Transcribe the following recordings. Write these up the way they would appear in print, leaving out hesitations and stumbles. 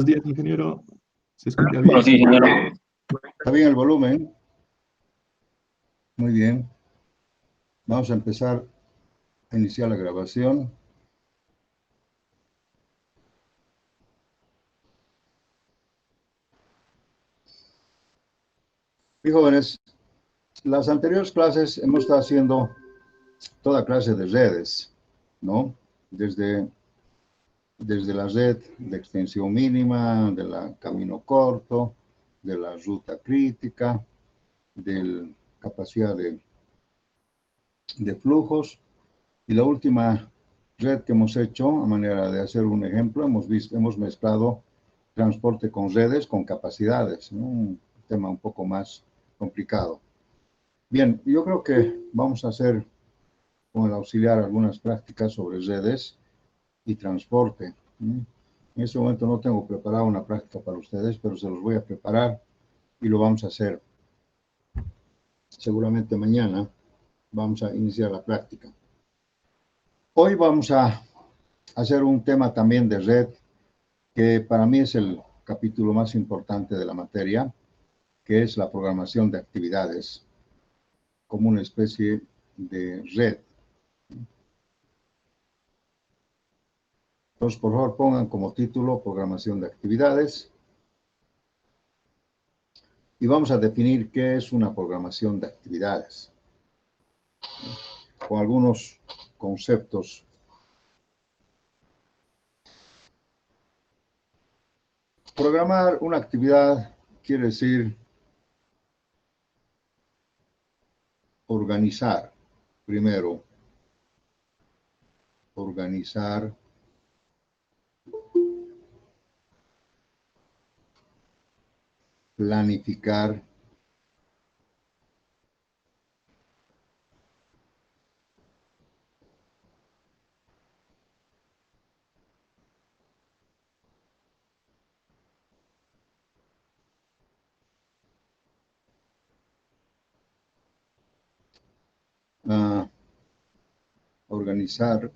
Buenos días, ingeniero. ¿Se escucha bien? Bueno, sí, señor. ¿Está bien el volumen? Muy bien. Vamos a empezar a iniciar la grabación. Y jóvenes, las anteriores clases hemos estado haciendo toda clase de redes, ¿no? Desde la red de extensión mínima, de la camino corto, de la ruta crítica, de la capacidad de flujos. Y la última red que hemos hecho, a manera de hacer un ejemplo, hemos mezclado transporte con redes, con capacidades, ¿no? Un tema un poco más complicado. Bien, yo creo que vamos a hacer con el auxiliar algunas prácticas sobre redes y transporte. En este momento no tengo preparada una práctica para ustedes, pero se los voy a preparar y lo vamos a hacer. Seguramente mañana vamos a iniciar la práctica. Hoy vamos a hacer un tema también de red, que para mí es el capítulo más importante de la materia, que es la programación de actividades como una especie de red. Entonces, por favor, pongan como título programación de actividades y vamos a definir qué es una programación de actividades con algunos conceptos. Programar una actividad quiere decir organizar, primero, organizar planificar, organizar,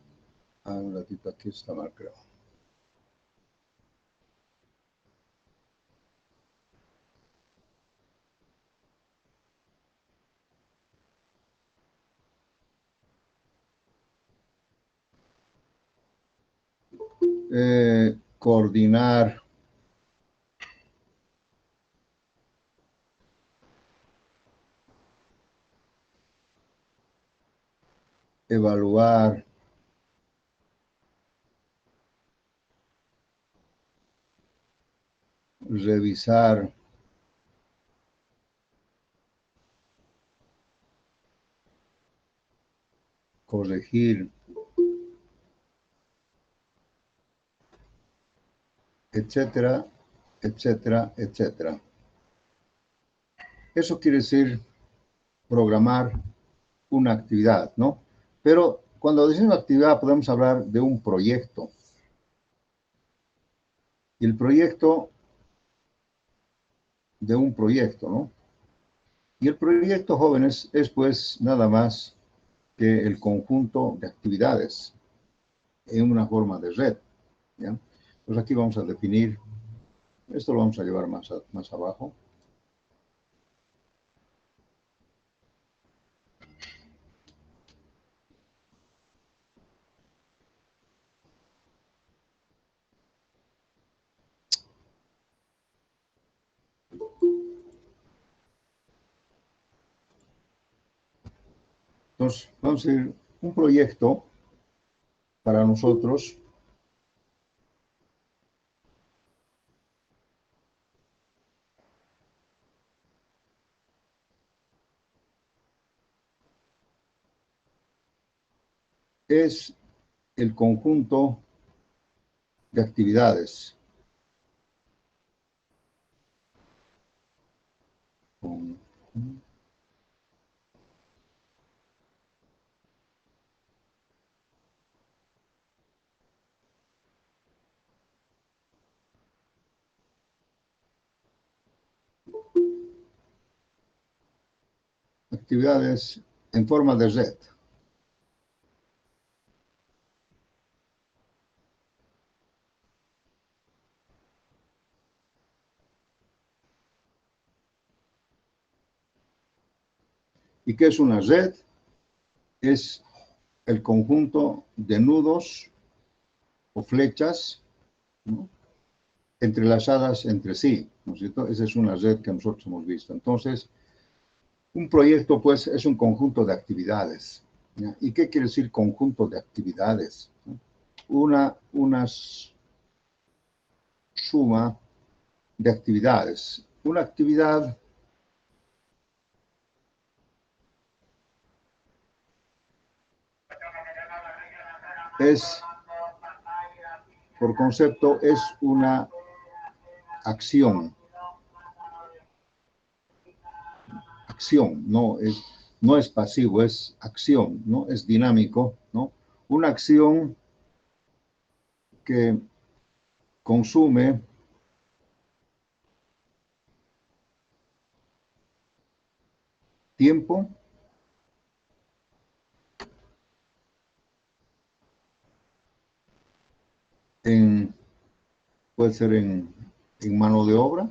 un ratito aquí está mal, creo. Coordinar, evaluar, revisar, corregir, etcétera, etcétera, etcétera. Eso quiere decir programar una actividad, ¿no? Pero cuando decimos actividad podemos hablar de un proyecto. Y el proyecto de un proyecto, ¿no? Y el proyecto, jóvenes, es pues nada más que el conjunto de actividades en una forma de red, ¿ya? Pues aquí vamos a definir, esto lo vamos a llevar más abajo. Entonces, vamos a ir, un proyecto para nosotros es el conjunto de actividades. Actividades en forma de red. ¿Y qué es una red? Es el conjunto de nudos o flechas, ¿no?, entrelazadas entre sí, ¿no es cierto? Esa es una red que nosotros hemos visto. Entonces, un proyecto, pues, es un conjunto de actividades, ¿ya? ¿Y qué quiere decir conjunto de actividades? Una suma de actividades. Una actividad es, por concepto, es una acción. Acción, no es pasivo, es acción, ¿no? Es dinámico, ¿no? Una acción que consume tiempo, puede ser en mano de obra,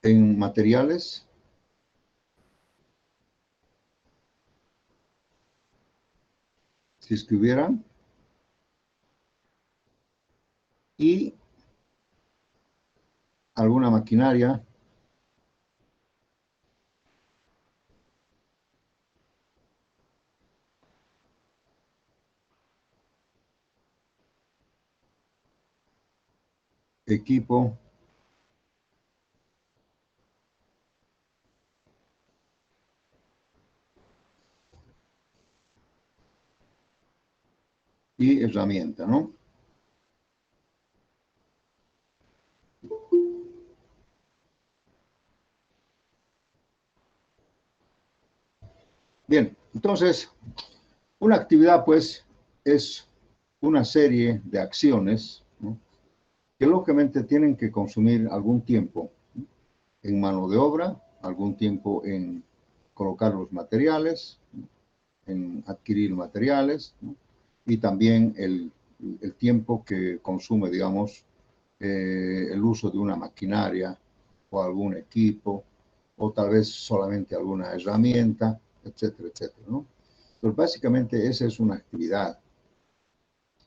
en materiales, si es que hubiera, y alguna maquinaria equipo y herramienta, ¿no? Bien, entonces, una actividad, pues, es una serie de acciones, ¿no?, que lógicamente tienen que consumir algún tiempo en mano de obra, algún tiempo en colocar los materiales, en adquirir materiales, ¿no?, y también el tiempo que consume, digamos, el uso de una maquinaria o algún equipo, o tal vez solamente alguna herramienta, etcétera, etcétera, ¿no? Pues básicamente esa es una actividad.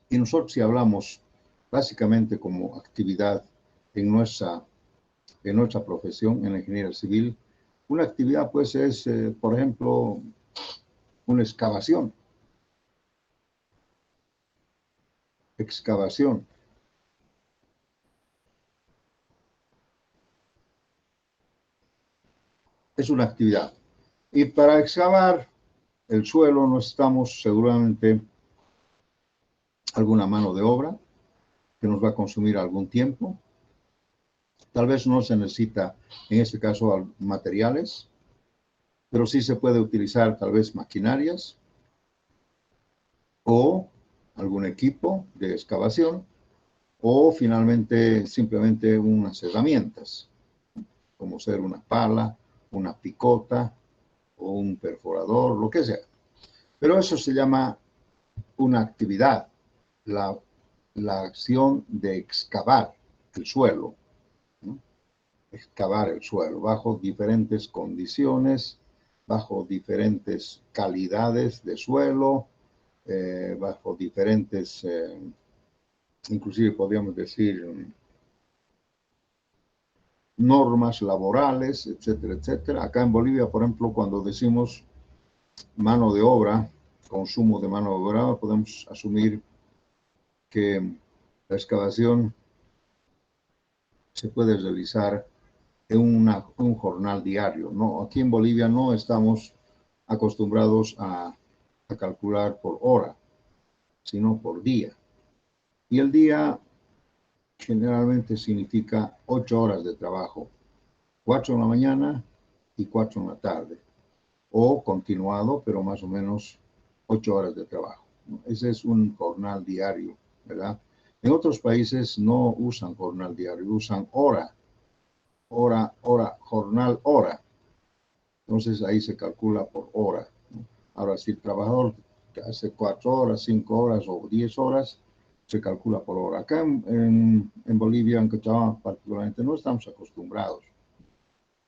Y nosotros, si hablamos básicamente como actividad en nuestra profesión, en la ingeniería civil, una actividad pues es, por ejemplo, una excavación. Excavación. Es una actividad. Y para excavar el suelo necesitamos seguramente alguna mano de obra que nos va a consumir algún tiempo. Tal vez no se necesita, en este caso, materiales, pero sí se puede utilizar tal vez maquinarias o algún equipo de excavación, o finalmente simplemente unas herramientas, como ser una pala, una picota o un perforador, lo que sea. Pero eso se llama una actividad, la, la acción de excavar el suelo, ¿no? Excavar el suelo bajo diferentes condiciones, bajo diferentes calidades de suelo, bajo diferentes, inclusive podríamos decir, normas laborales, etcétera, etcétera. Acá en Bolivia, por ejemplo, cuando decimos mano de obra, consumo de mano de obra, podemos asumir que la excavación se puede realizar en un jornal diario, ¿no? Aquí en Bolivia no estamos acostumbrados a calcular por hora, sino por día. Y el día generalmente significa 8 horas de trabajo, 4 en la mañana y 4 en la tarde, o continuado, pero más o menos 8 horas de trabajo, ¿no? Ese es un jornal diario, ¿verdad? En otros países no usan jornal diario, usan hora, hora, hora, jornal, hora. Entonces ahí se calcula por hora, ¿no? Ahora, si el trabajador hace 4 horas, 5 horas o 10 horas, se calcula por hora. Acá en Bolivia, en Cochabamba particularmente, no estamos acostumbrados.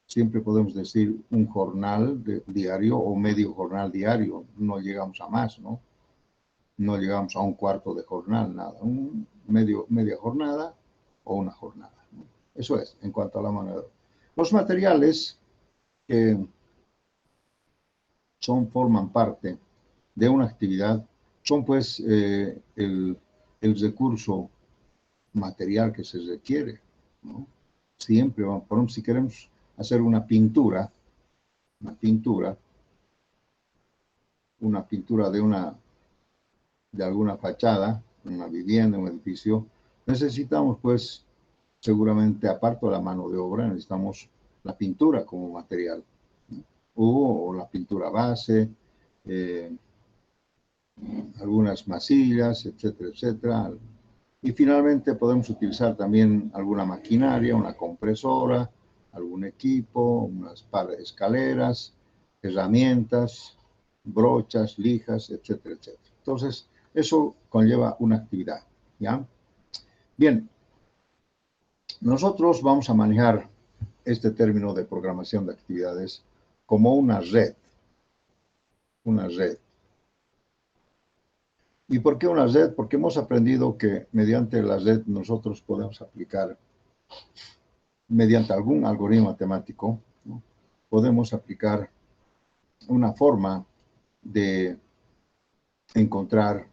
Siempre podemos decir un jornal diario o medio jornal diario. No llegamos a más, ¿no? No llegamos a un cuarto de jornal, nada. Media jornada o una jornada, ¿no? Eso es, en cuanto a la mano de obra. Los materiales que forman parte de una actividad son pues el recurso material que se requiere, ¿no? Siempre, por ejemplo, si queremos hacer una pintura de alguna fachada, una vivienda, un edificio, necesitamos pues seguramente, aparte de la mano de obra, necesitamos la pintura como material, ¿no? O la pintura base, algunas masillas, etcétera, etcétera. Y finalmente podemos utilizar también alguna maquinaria, una compresora, algún equipo, unas par de escaleras, herramientas, brochas, lijas, etcétera, etcétera. Entonces, eso conlleva una actividad, ¿ya? Bien, nosotros vamos a manejar este término de programación de actividades como una red, una red. ¿Y por qué una red? Porque hemos aprendido que mediante la red nosotros podemos aplicar, mediante algún algoritmo matemático, ¿no? Podemos aplicar una forma de encontrar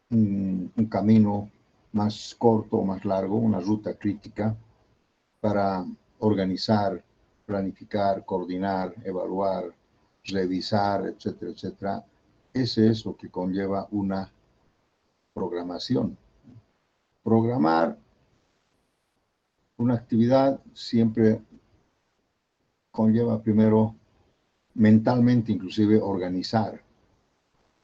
un camino más corto o más largo, una ruta crítica para organizar, planificar, coordinar, evaluar, revisar, etcétera, etcétera. Ese es lo que conlleva una programación. Programar una actividad siempre conlleva primero mentalmente, inclusive organizar.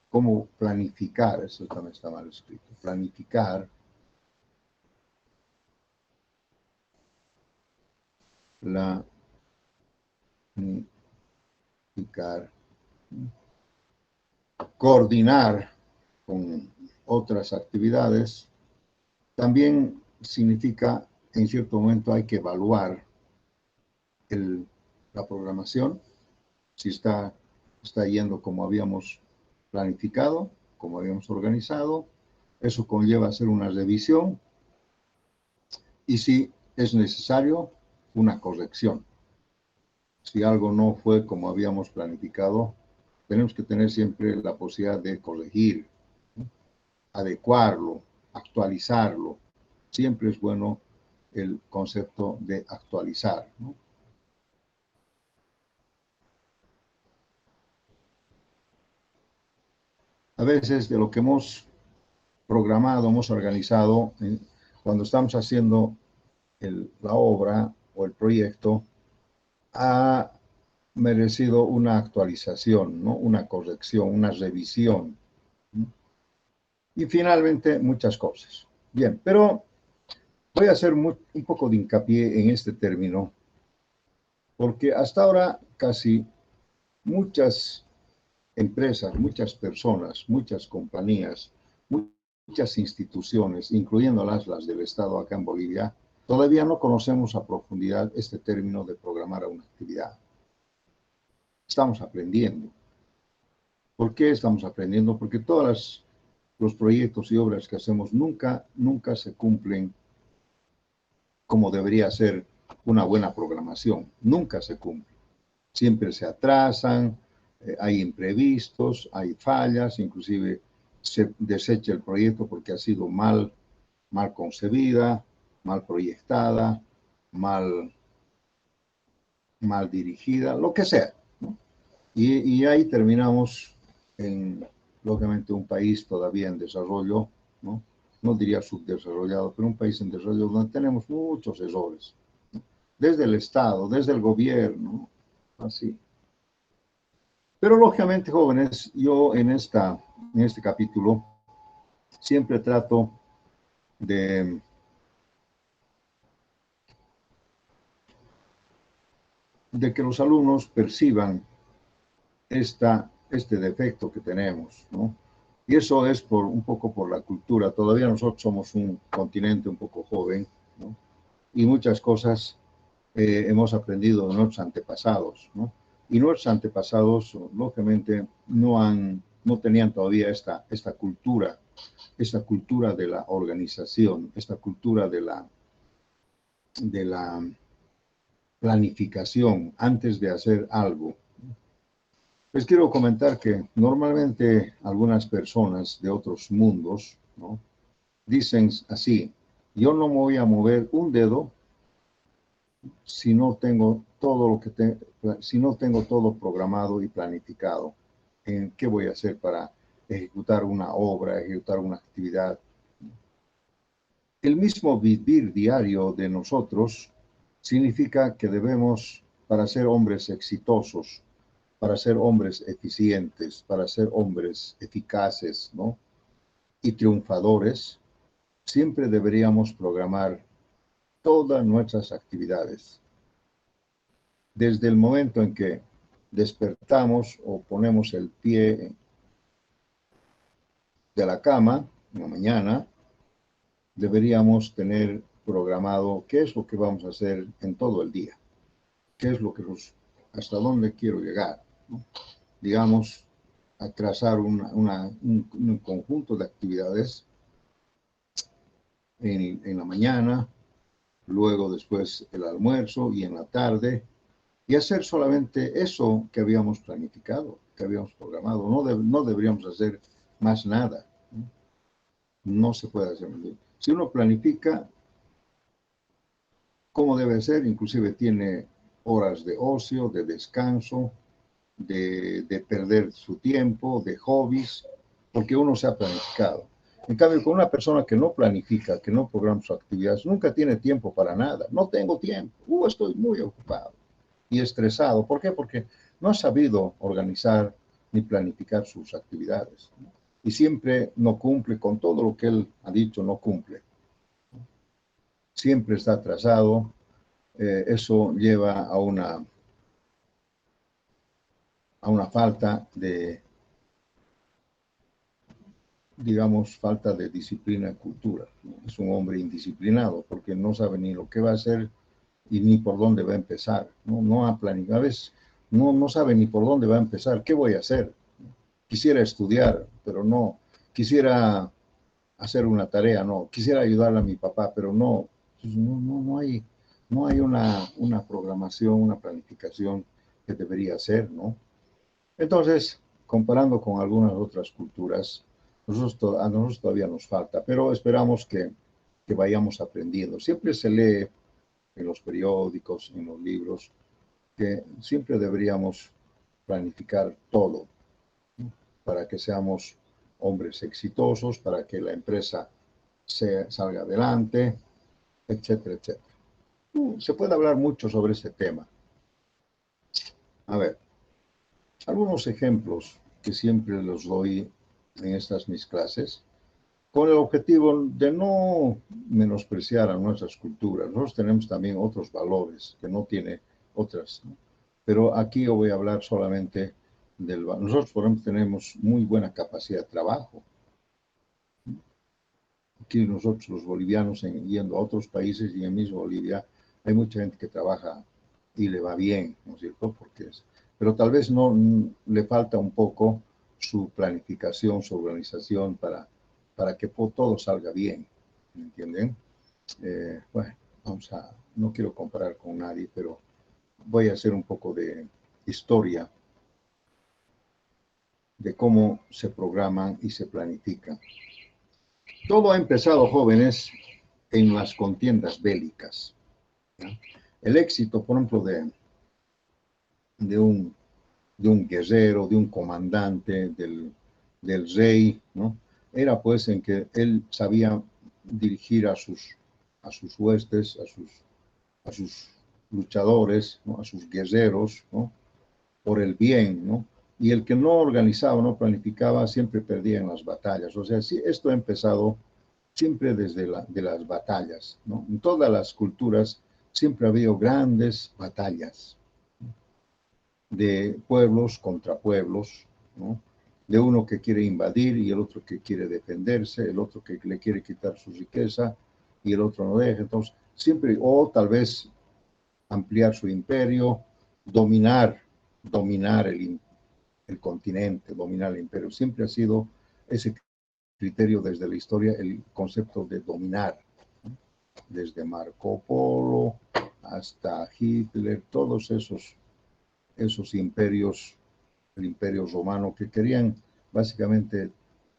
¿Cómo planificar? Eso también está mal escrito. Planificar coordinar con otras actividades. También significa, en cierto momento hay que evaluar la programación, si está yendo como habíamos planificado, como habíamos organizado. Eso conlleva hacer una revisión y si es necesario, una corrección. Si algo no fue como habíamos planificado, tenemos que tener siempre la posibilidad de corregir, ¿no? Adecuarlo, actualizarlo. Siempre es bueno el concepto de actualizar, ¿no? A veces de lo que hemos programado, hemos organizado, cuando estamos haciendo la obra o el proyecto, ha merecido una actualización, ¿no? Una corrección, una revisión, ¿no? Y finalmente muchas cosas. Bien, pero voy a hacer un poco de hincapié en este término, porque hasta ahora casi muchas empresas, muchas personas, muchas compañías, muchas instituciones, incluyendo las del Estado acá en Bolivia, todavía no conocemos a profundidad este término de programar una actividad. Estamos aprendiendo. ¿Por qué estamos aprendiendo? Porque todos los proyectos y obras que hacemos nunca se cumplen como debería ser una buena programación. Nunca se cumple. Siempre se atrasan, hay imprevistos, hay fallas, inclusive se desecha el proyecto porque ha sido mal concebida, mal proyectada, mal dirigida, lo que sea, ¿no? Y ahí terminamos en, lógicamente, un país todavía en desarrollo, ¿no? No diría subdesarrollado, pero un país en desarrollo donde tenemos muchos errores, ¿no? Desde el Estado, desde el gobierno, ¿no? Así. Pero lógicamente, jóvenes, yo en este capítulo siempre trato de que los alumnos perciban este defecto que tenemos, ¿no? Y eso es un poco por la cultura. Todavía nosotros somos un continente un poco joven, ¿no? Y muchas cosas hemos aprendido de nuestros antepasados, ¿no? Y nuestros antepasados, lógicamente, no tenían todavía esta cultura de la organización, esta cultura de la planificación antes de hacer algo. Les quiero comentar que normalmente algunas personas de otros mundos, ¿no?, dicen así: yo no me voy a mover un dedo si no tengo si no tengo todo programado y planificado en qué voy a hacer para ejecutar una obra, ejecutar una actividad. El mismo vivir diario de nosotros significa que debemos, para ser hombres exitosos, para ser hombres eficientes, para ser hombres eficaces, ¿no?, y triunfadores, siempre deberíamos programar todas nuestras actividades. Desde el momento en que despertamos o ponemos el pie de la cama en la mañana, deberíamos tener programado qué es lo que vamos a hacer en todo el día, qué es lo que hasta dónde quiero llegar, ¿no? Digamos, a trazar un conjunto de actividades en la mañana, luego después el almuerzo y en la tarde, y hacer solamente eso que habíamos planificado, que habíamos programado. No deberíamos hacer más nada, ¿no? No se puede hacer más. Si uno planifica cómo debe ser, inclusive tiene horas de ocio, de descanso, de perder su tiempo, de hobbies, porque uno se ha planificado. En cambio, con una persona que no planifica, que no programa sus actividades, nunca tiene tiempo para nada. No tengo tiempo, estoy muy ocupado y estresado. ¿Por qué? Porque no ha sabido organizar ni planificar sus actividades, ¿no? Y siempre no cumple con todo lo que él ha dicho, no cumple. Siempre está atrasado. Eso lleva a una falta digamos, falta de disciplina y cultura, ¿no? Es un hombre indisciplinado porque no sabe ni lo que va a hacer y ni por dónde va a empezar, ¿no? No ha planificado, a veces no sabe ni por dónde va a empezar, qué voy a hacer. Quisiera estudiar, pero no. Quisiera hacer una tarea, no. Quisiera ayudarle a mi papá, pero no. Pues no hay una programación, una planificación que debería ser, ¿no? Entonces, comparando con algunas otras culturas, a nosotros todavía nos falta, pero esperamos que vayamos aprendiendo. Siempre se lee en los periódicos, en los libros, que siempre deberíamos planificar todo, ¿no?, para que seamos hombres exitosos, para que la empresa salga adelante, etcétera, etcétera. Se puede hablar mucho sobre este tema. A ver, algunos ejemplos que siempre los doy en estas mis clases, con el objetivo de no menospreciar a nuestras culturas. Nosotros tenemos también otros valores que no tiene otras, ¿no? Pero aquí yo voy a hablar solamente nosotros, por ejemplo, tenemos muy buena capacidad de trabajo. Aquí nosotros los bolivianos, yendo a otros países y en mismo Bolivia, hay mucha gente que trabaja y le va bien, ¿no es cierto? Pero tal vez no le falta un poco su planificación, su organización para que todo salga bien, ¿me entienden? Bueno, no quiero comparar con nadie, pero voy a hacer un poco de historia de cómo se programan y se planifican. Todo ha empezado, jóvenes, en las contiendas bélicas, ¿ya? El éxito, por ejemplo, de un guerrero, de un comandante, del rey, ¿no?, era pues en que él sabía dirigir a sus huestes, a sus luchadores, ¿no?, a sus guerreros, ¿no?, por el bien, ¿no? Y el que no organizaba, no planificaba, siempre perdía en las batallas. O sea, sí, esto ha empezado siempre desde de las batallas, ¿no? En todas las culturas siempre ha habido grandes batallas, ¿no?, de pueblos contra pueblos, ¿no? de uno que quiere invadir y el otro que quiere defenderse, el otro que le quiere quitar su riqueza y el otro no deja. Entonces, siempre, o tal vez ampliar su imperio, dominar el continente, dominar el imperio. Siempre ha sido ese criterio desde la historia, el concepto de dominar, desde Marco Polo hasta Hitler, todos esos imperios, el imperio romano, que querían básicamente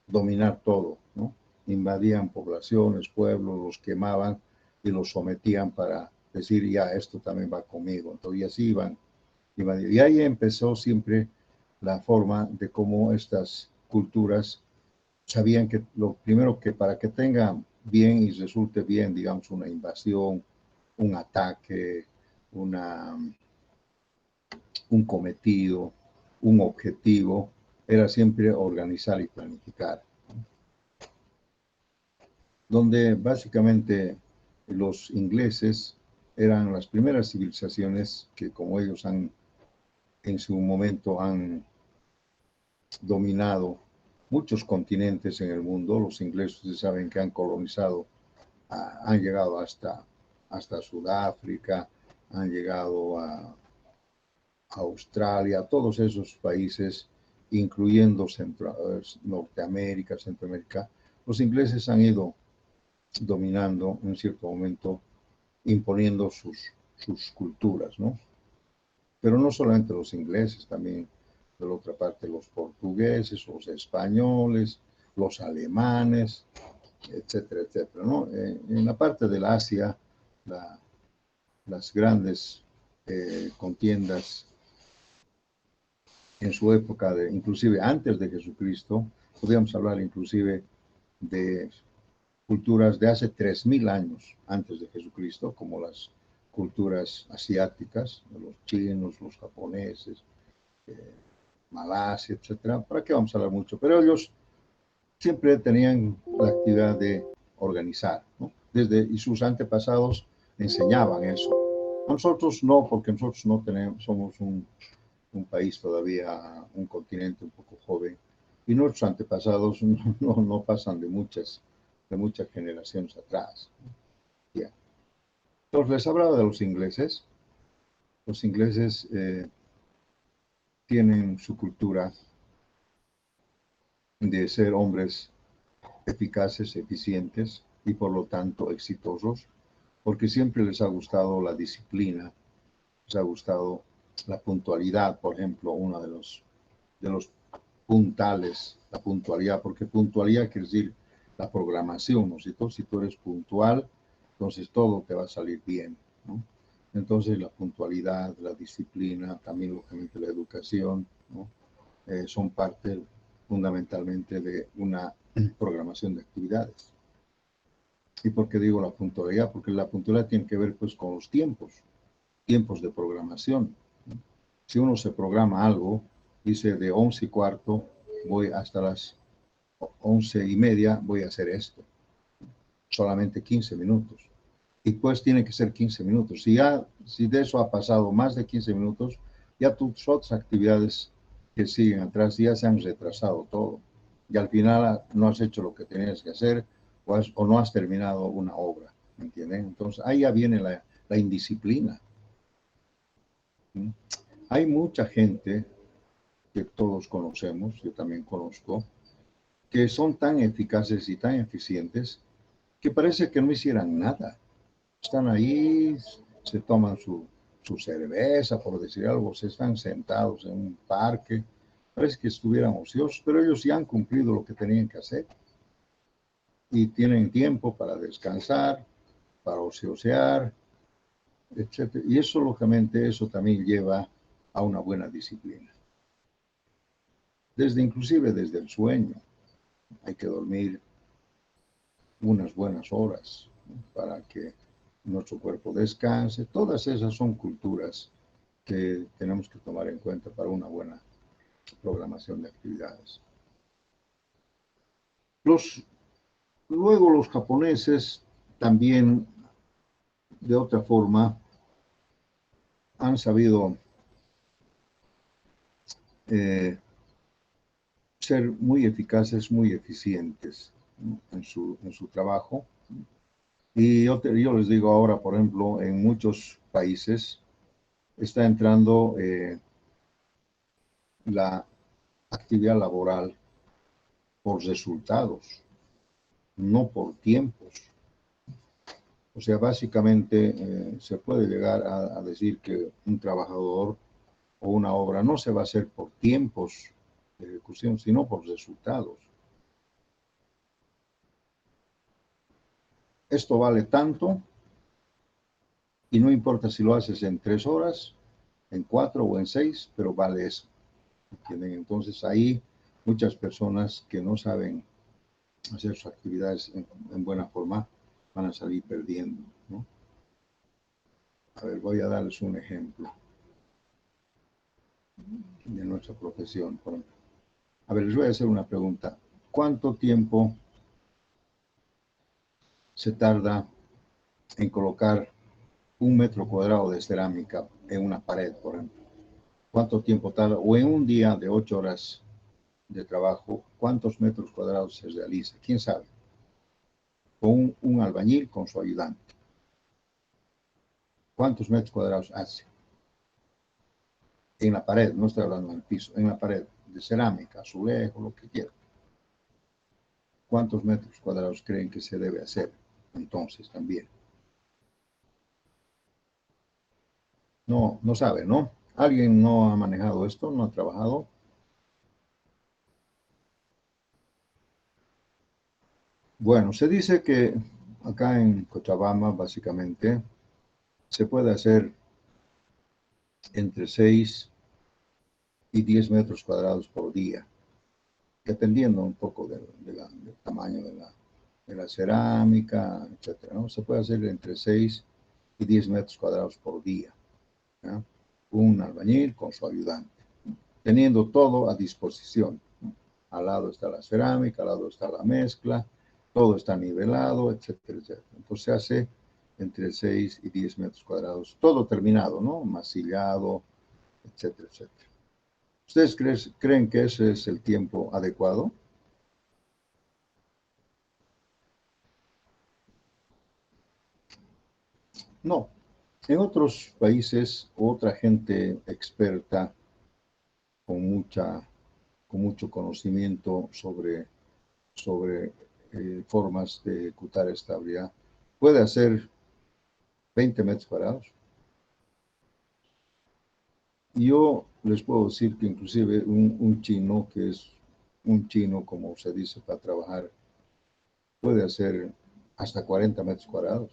dominar todo, ¿no? Invadían poblaciones, pueblos, los quemaban y los sometían para decir, ya, esto también va conmigo. Entonces, y así iban invadiendo. Y ahí empezó siempre la forma de cómo estas culturas sabían que lo primero que para que tenga bien y resulte bien, digamos, una invasión, un ataque, una, un cometido, un objetivo, era siempre organizar y planificar. Donde básicamente los ingleses eran las primeras civilizaciones que, como ellos han en su momento han dominado muchos continentes en el mundo. Los ingleses saben que han colonizado, han llegado hasta Sudáfrica, han llegado a Australia, todos esos países, incluyendo Norteamérica, Centroamérica. Los ingleses han ido dominando en cierto momento, imponiendo sus culturas, ¿no? Pero no solamente los ingleses, también de la otra parte los portugueses, los españoles, los alemanes, etcétera, etcétera, ¿no? En la parte del Asia, las grandes contiendas en su época, inclusive antes de Jesucristo, podríamos hablar inclusive de culturas de hace 3000 años antes de Jesucristo, como las culturas asiáticas, los chinos, los japoneses, Malasia, etcétera. ¿Para qué vamos a hablar mucho? Pero ellos siempre tenían la actividad de organizar, ¿no? Y sus antepasados enseñaban eso. Nosotros no, porque nosotros no tenemos, somos un país todavía, un continente un poco joven, y nuestros antepasados no pasan de muchas generaciones atrás. Yeah. Entonces les hablaba de los ingleses. Los ingleses tienen su cultura de ser hombres eficaces, eficientes y por lo tanto exitosos, porque siempre les ha gustado la disciplina, les ha gustado la puntualidad, por ejemplo, uno de los puntales, la puntualidad, porque puntualidad quiere decir la programación, ¿no? Si tú eres puntual, entonces todo te va a salir bien, ¿no? Entonces la puntualidad, la disciplina, también lógicamente la educación, ¿no? Son parte fundamentalmente de una programación de actividades. ¿Y por qué digo la puntualidad? Porque la puntualidad tiene que ver pues con los tiempos de programación. Si uno se programa algo, dice de 11:15 voy hasta las 11:30, voy a hacer esto. Solamente 15 minutos. Y pues tiene que ser 15 minutos. Si de eso ha pasado más de 15 minutos, ya tus otras actividades que siguen atrás ya se han retrasado todo. Y al final no has hecho lo que tenías que hacer o no has terminado una obra. ¿Me entienden? Entonces ahí ya viene la indisciplina. ¿Mm? Hay mucha gente que todos conocemos, yo también conozco, que son tan eficaces y tan eficientes que parece que no hicieran nada. Están ahí, se toman su cerveza, por decir algo, se están sentados en un parque, parece que estuvieran ociosos, pero ellos ya han cumplido lo que tenían que hacer y tienen tiempo para descansar, para ociosear, etc. Y eso, lógicamente, eso también lleva a una buena disciplina. Inclusive desde el sueño, hay que dormir unas buenas horas, ¿no? Para que nuestro cuerpo descanse. Todas esas son culturas que tenemos que tomar en cuenta para una buena programación de actividades. Luego los japoneses también, de otra forma, han sabido ser muy eficaces, muy eficientes, ¿no?, en su trabajo. Y yo les digo ahora, por ejemplo, en muchos países está entrando la actividad laboral por resultados, no por tiempos. O sea, básicamente se puede llegar a decir que un trabajador o una obra no se va a hacer por tiempos de ejecución, sino por resultados. Esto vale tanto y no importa si lo haces en 3 horas, en 4 o en 6, pero vale eso. ¿Entienden? Entonces ahí muchas personas que no saben hacer sus actividades en buena forma van a salir perdiendo, ¿no? A ver, voy a darles un ejemplo de nuestra profesión. Por ejemplo. A ver, les voy a hacer una pregunta. ¿Cuánto tiempo se tarda en colocar 1 metro cuadrado de cerámica en una pared, por ejemplo? ¿Cuánto tiempo tarda? O en un día de 8 horas de trabajo, ¿cuántos metros cuadrados se realiza? ¿Quién sabe? Con un albañil con su ayudante. ¿Cuántos metros cuadrados hace? En la pared, no estoy hablando del piso, en la pared, de cerámica, azulejo, lo que quiera. ¿Cuántos metros cuadrados creen que se debe hacer entonces también? No, no sabe, ¿no? ¿Alguien no ha manejado esto? ¿No ha trabajado? Bueno, se dice que acá en Cochabamba, básicamente, se puede hacer entre 6 y 10 metros cuadrados por día, dependiendo un poco del tamaño de la cerámica, etcétera, ¿no? Se puede hacer entre 6 y 10 metros cuadrados por día, ¿no? Un albañil con su ayudante, teniendo todo a disposición, ¿no? Al lado está la cerámica, al lado está la mezcla, todo está nivelado, etcétera, etcétera. Entonces se hace entre 6 y 10 metros cuadrados, todo terminado, ¿no? Masillado, etcétera, etcétera. ¿Ustedes creen que ese es el tiempo adecuado? No. En otros países, otra gente experta con con mucho conocimiento sobre formas de ejecutar esta habilidad, puede hacer 20 metros cuadrados. Y yo les puedo decir que inclusive un chino, que es un chino, como se dice, para trabajar, puede hacer hasta 40 metros cuadrados.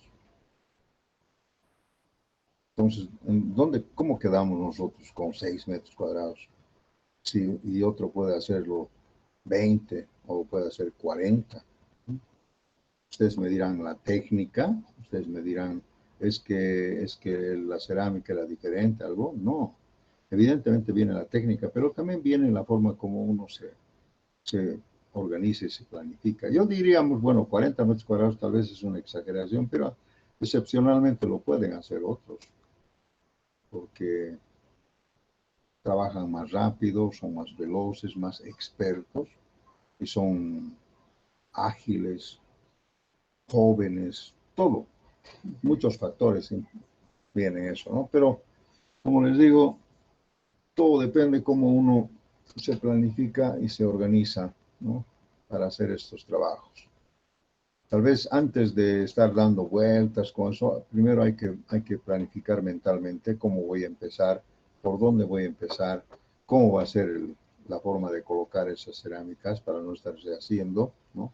Entonces, ¿cómo quedamos nosotros con 6 metros cuadrados? Sí, y otro puede hacerlo 20 o puede hacer 40. Ustedes me dirán la técnica, ustedes me dirán, es que la cerámica era diferente, algo. No, evidentemente viene la técnica, pero también viene la forma como uno se organiza y se planifica. Yo diríamos, bueno, 40 metros cuadrados tal vez es una exageración, pero excepcionalmente lo pueden hacer otros, porque trabajan más rápido, son más veloces, más expertos y son ágiles, jóvenes, todo. Muchos factores vienen eso, ¿no? Pero, como les digo, todo depende cómo uno se planifica y se organiza, ¿no?, para hacer estos trabajos. Tal vez antes de estar dando vueltas con eso, primero hay que planificar mentalmente cómo voy a empezar, por dónde voy a empezar, cómo va a ser la forma de colocar esas cerámicas para no estarse haciendo, ¿no?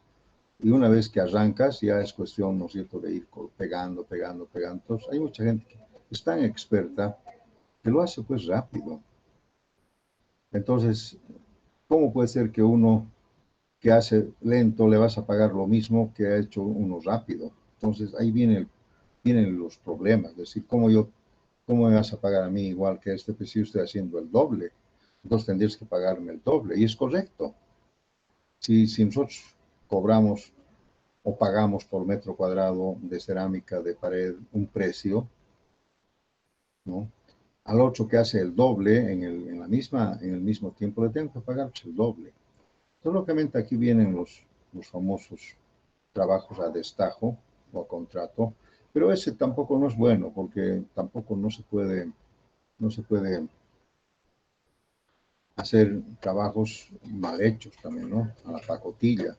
Y una vez que arrancas, ya es cuestión, ¿no es cierto?, de ir pegando, pegando, pegando. Entonces, hay mucha gente que es tan experta que lo hace pues rápido. Entonces, ¿cómo puede ser que uno que hace lento le vas a pagar lo mismo que ha hecho uno rápido? Entonces, ahí vienen los problemas. Es decir, ¿cómo me vas a pagar a mí igual que este? Pues si yo estoy haciendo el doble, entonces tendrías que pagarme el doble. Y es correcto. Si nosotros cobramos o pagamos por metro cuadrado de cerámica de pared un precio, ¿no?, al otro que hace el doble en el mismo tiempo le tengo que pagar el doble. Entonces, lógicamente, aquí vienen los famosos trabajos a destajo o a contrato, pero ese tampoco no es bueno porque tampoco no se puede hacer trabajos mal hechos también, ¿no? A la pacotilla.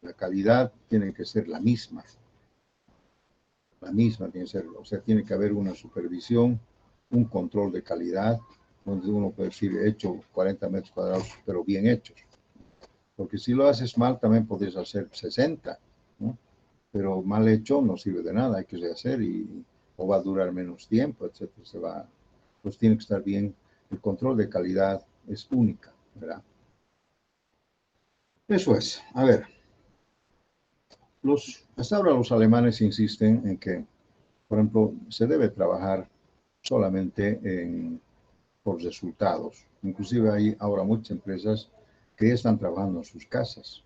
La calidad tiene que ser la misma tiene que ser, o sea, tiene que haber una supervisión, un control de calidad, donde uno puede decir, hecho 40 metros cuadrados, pero bien hechos. Porque si lo haces mal, también podrías hacer 60, ¿no? Pero mal hecho no sirve de nada, hay que rehacer o va a durar menos tiempo, etcétera. Pues tiene que estar bien. El control de calidad es única, ¿verdad? Eso es. A ver, hasta ahora los alemanes insisten en que, por ejemplo, se debe trabajar solamente por resultados. Inclusive hay ahora muchas empresas que ya están trabajando en sus casas,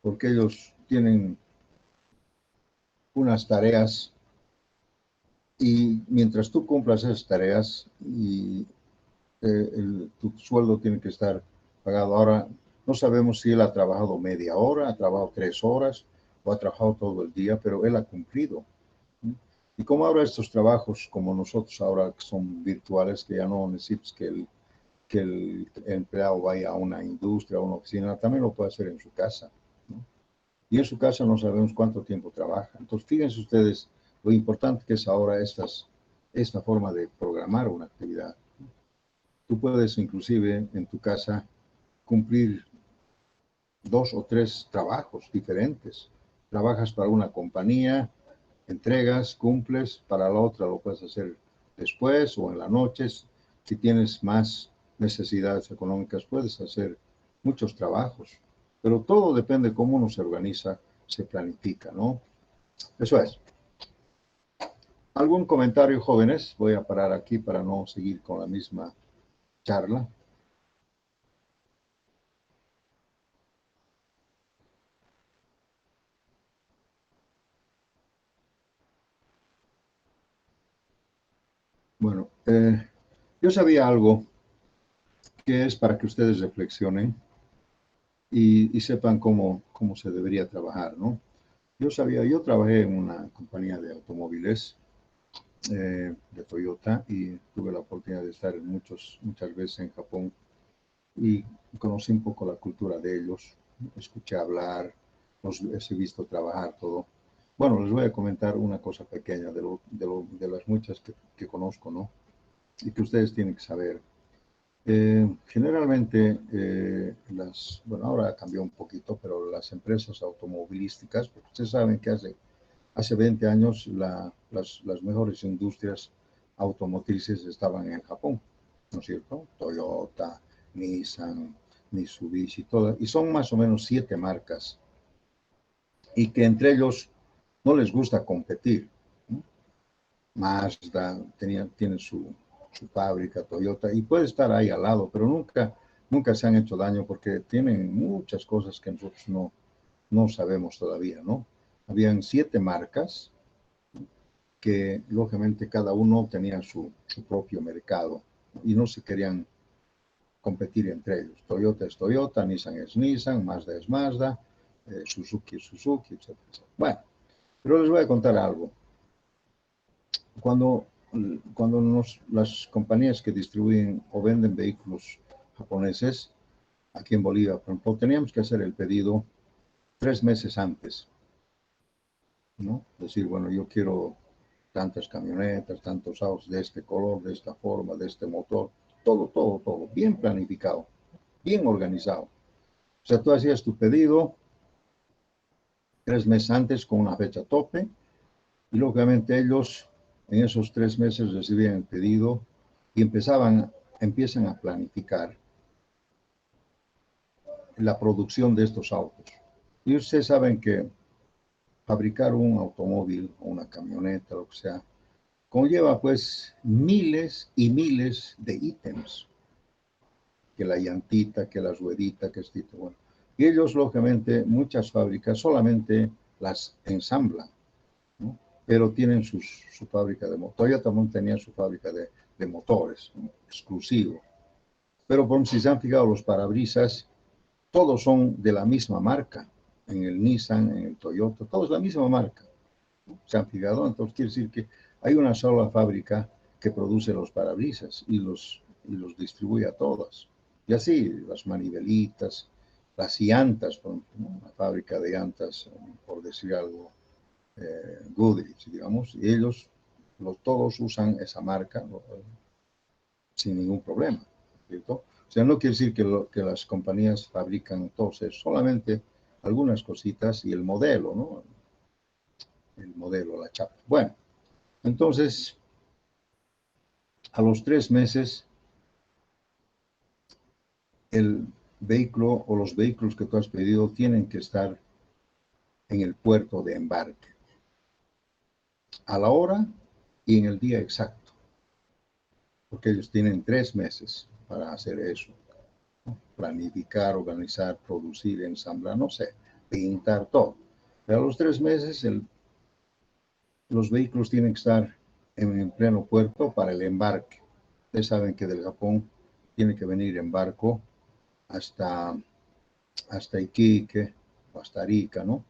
porque ellos tienen unas tareas y mientras tú cumplas esas tareas y tu sueldo tiene que estar pagado. Ahora, no sabemos si él ha trabajado media hora, ha trabajado 3 horas o ha trabajado todo el día, pero él ha cumplido. Y como ahora estos trabajos, como nosotros ahora que son virtuales, que ya no necesitas que el empleado vaya a una industria, a una oficina, también lo puede hacer en su casa, ¿no? Y en su casa no sabemos cuánto tiempo trabaja. Entonces, fíjense ustedes lo importante que es ahora esta forma de programar una actividad. Tú puedes inclusive en tu casa cumplir 2 o 3 trabajos diferentes. Trabajas para una compañía, entregas, cumples, para la otra lo puedes hacer después o en las noches. Si tienes más necesidades económicas, puedes hacer muchos trabajos. Pero todo depende de cómo uno se organiza, se planifica, ¿no? Eso es. ¿Algún comentario, jóvenes? Voy a parar aquí para no seguir con la misma charla. Bueno, yo sabía algo que es para que ustedes reflexionen y sepan cómo se debería trabajar, ¿no? Yo trabajé en una compañía de automóviles de Toyota y tuve la oportunidad de estar muchas veces en Japón y conocí un poco la cultura de ellos, escuché hablar, los he visto trabajar todo. Bueno, les voy a comentar una cosa pequeña de las muchas que conozco, ¿no? Y que ustedes tienen que saber. Generalmente, bueno, ahora cambió un poquito, pero las empresas automovilísticas, porque ustedes saben que hace 20 años las mejores industrias automotrices estaban en Japón, ¿no es cierto? Toyota, Nissan, Mitsubishi, todas, y son más o menos 7 marcas, y que entre ellos no les gusta competir, ¿no? Mazda tiene su fábrica, Toyota, y puede estar ahí al lado, pero nunca se han hecho daño porque tienen muchas cosas que nosotros no sabemos todavía, ¿no? Habían 7 marcas que lógicamente cada uno tenía su propio mercado y no se querían competir entre ellos. Toyota es Toyota, Nissan es Nissan, Mazda es Mazda, Suzuki es Suzuki, etcétera. Bueno, pero les voy a contar algo. Cuando las compañías que distribuyen o venden vehículos japoneses, aquí en Bolivia, por ejemplo, teníamos que hacer el pedido 3 meses antes, ¿no? Decir, bueno, yo quiero tantas camionetas, tantos autos de este color, de esta forma, de este motor, todo, bien planificado, bien organizado. O sea, tú hacías tu pedido 3 meses antes con una fecha tope y lógicamente ellos en esos 3 meses recibían el pedido y empiezan a planificar la producción de estos autos. Y ustedes saben que fabricar un automóvil o una camioneta, lo que sea, conlleva pues miles y miles de ítems, que la llantita, que la ruedita, que esto, bueno. Y ellos, lógicamente, muchas fábricas solamente las ensamblan, ¿no? Pero tienen su fábrica de motores. Toyota también tenía su fábrica de motores, ¿no? Exclusivo. Pero por si se han fijado los parabrisas, todos son de la misma marca. En el Nissan, en el Toyota, todos la misma marca. Se han fijado, entonces quiere decir que hay una sola fábrica que produce los parabrisas y los distribuye a todas. Y así, las manivelitas, las llantas, por ejemplo, ¿no? Una fábrica de llantas, por decir algo, Goodrich, digamos, y ellos todos usan esa marca, ¿no? Sin ningún problema, ¿cierto? O sea, no quiere decir que las compañías fabrican todos eso, solamente algunas cositas y el modelo, ¿no? El modelo, la chapa. Bueno, entonces, a los 3 meses, el vehículo o los vehículos que tú has pedido tienen que estar en el puerto de embarque, a la hora y en el día exacto, porque ellos tienen 3 meses para hacer eso, ¿no? Planificar, organizar, producir, ensamblar, no sé, pintar todo. Pero a los 3 meses los vehículos tienen que estar en pleno puerto para el embarque. Ustedes saben que del Japón tiene que venir en barco hasta Iquique o hasta Arica, ¿no?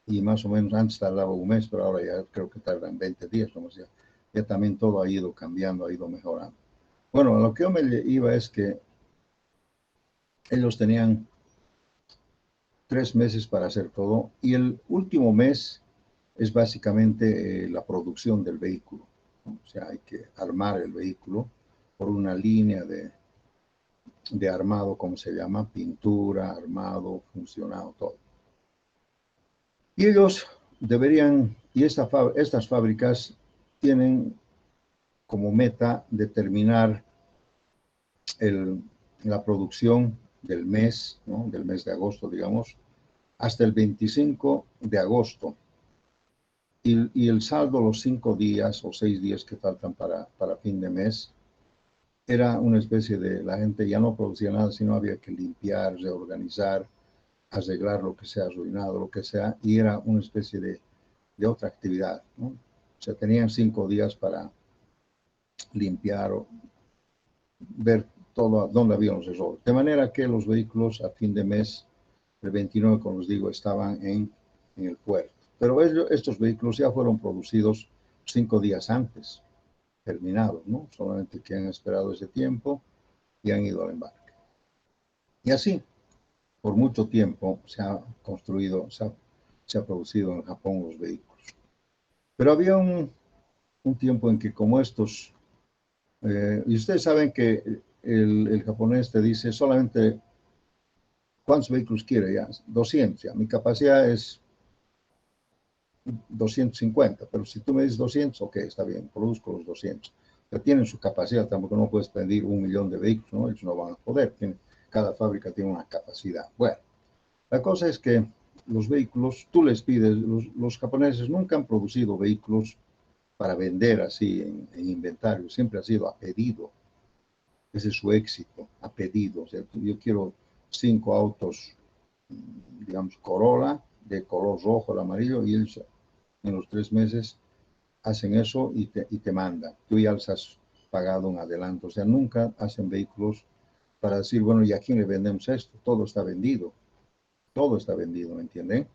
Y más o menos antes tardaba un mes, pero ahora ya creo que tardan 20 días, como sea. Ya también todo ha ido cambiando, ha ido mejorando. Bueno, a lo que yo me iba es que ellos tenían 3 meses para hacer todo y el último mes es básicamente la producción del vehículo, ¿no? O sea, hay que armar el vehículo por una línea de armado, como se llama, pintura, armado, funcionado, todo. Y ellos deberían, y estas fábricas tienen como meta determinar la producción del mes, ¿no? Del mes de agosto, digamos, hasta el 25 de agosto. Y el saldo, los 5 días o 6 días que faltan para fin de mes, era una especie de, la gente ya no producía nada, sino había que limpiar, reorganizar, arreglar lo que se ha arruinado, lo que sea, y era una especie de otra actividad, ¿no? O sea, tenían 5 días para limpiar o ver todo dónde había los errores. De manera que los vehículos a fin de mes, el 29, como les digo, estaban en el puerto. Pero estos vehículos ya fueron producidos 5 días antes, terminados, ¿no? Solamente que han esperado ese tiempo y han ido al embarque. Y así, por mucho tiempo se ha construido, se ha producido en Japón los vehículos. Pero había un tiempo en que como estos, y ustedes saben que el japonés te dice solamente cuántos vehículos quiere, ya, 200, ya, mi capacidad es 250, pero si tú me dices 200, ok, está bien, produzco los 200. Ya tienen su capacidad, tampoco no puedes pedir 1 millón de vehículos, ¿no? Ellos no van a poder, cada fábrica tiene una capacidad. Bueno, la cosa es que los vehículos, tú les pides, los japoneses nunca han producido vehículos para vender así en inventario, siempre ha sido a pedido. Ese es su éxito, a pedido. O sea, yo quiero 5 autos, digamos, Corolla, de color rojo, el amarillo, y ellos en los 3 meses hacen eso y te mandan. Tú ya les has pagado un adelanto. O sea, nunca hacen vehículos para decir, bueno, ¿y a quién le vendemos esto? Todo está vendido. Todo está vendido, ¿me entienden?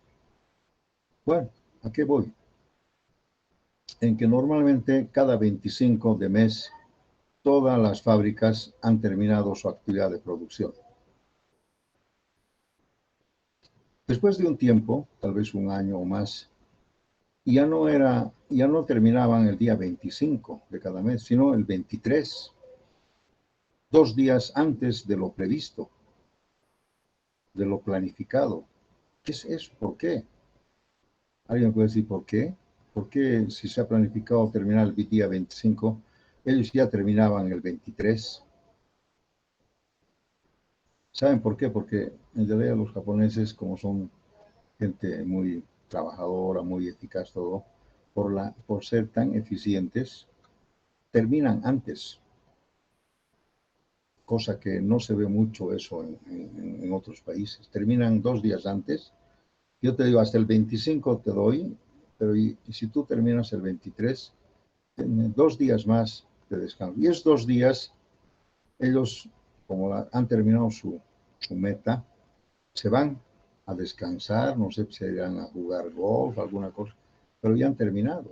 Bueno, ¿a qué voy? En que normalmente cada 25 de mes todas las fábricas han terminado su actividad de producción. Después de un tiempo, tal vez un año o más, ya no terminaban el día 25 de cada mes, sino el 23, 2 días antes de lo previsto, de lo planificado. ¿Qué es eso? ¿Por qué? ¿Alguien puede decir por qué? ¿Por qué si se ha planificado terminar el día 25, ellos ya terminaban el 23? ¿Saben por qué? Porque en realidad los japoneses, como son gente muy trabajadora, muy eficaz, todo, por ser tan eficientes, terminan antes, cosa que no se ve mucho eso en otros países. Terminan 2 días antes. Yo te digo, hasta el 25 te doy, pero y si tú terminas el 23, 2 días más de descanso. Y esos 2 días, ellos, como han terminado su meta, se van a descansar, no sé si irán a jugar golf, alguna cosa, pero ya han terminado.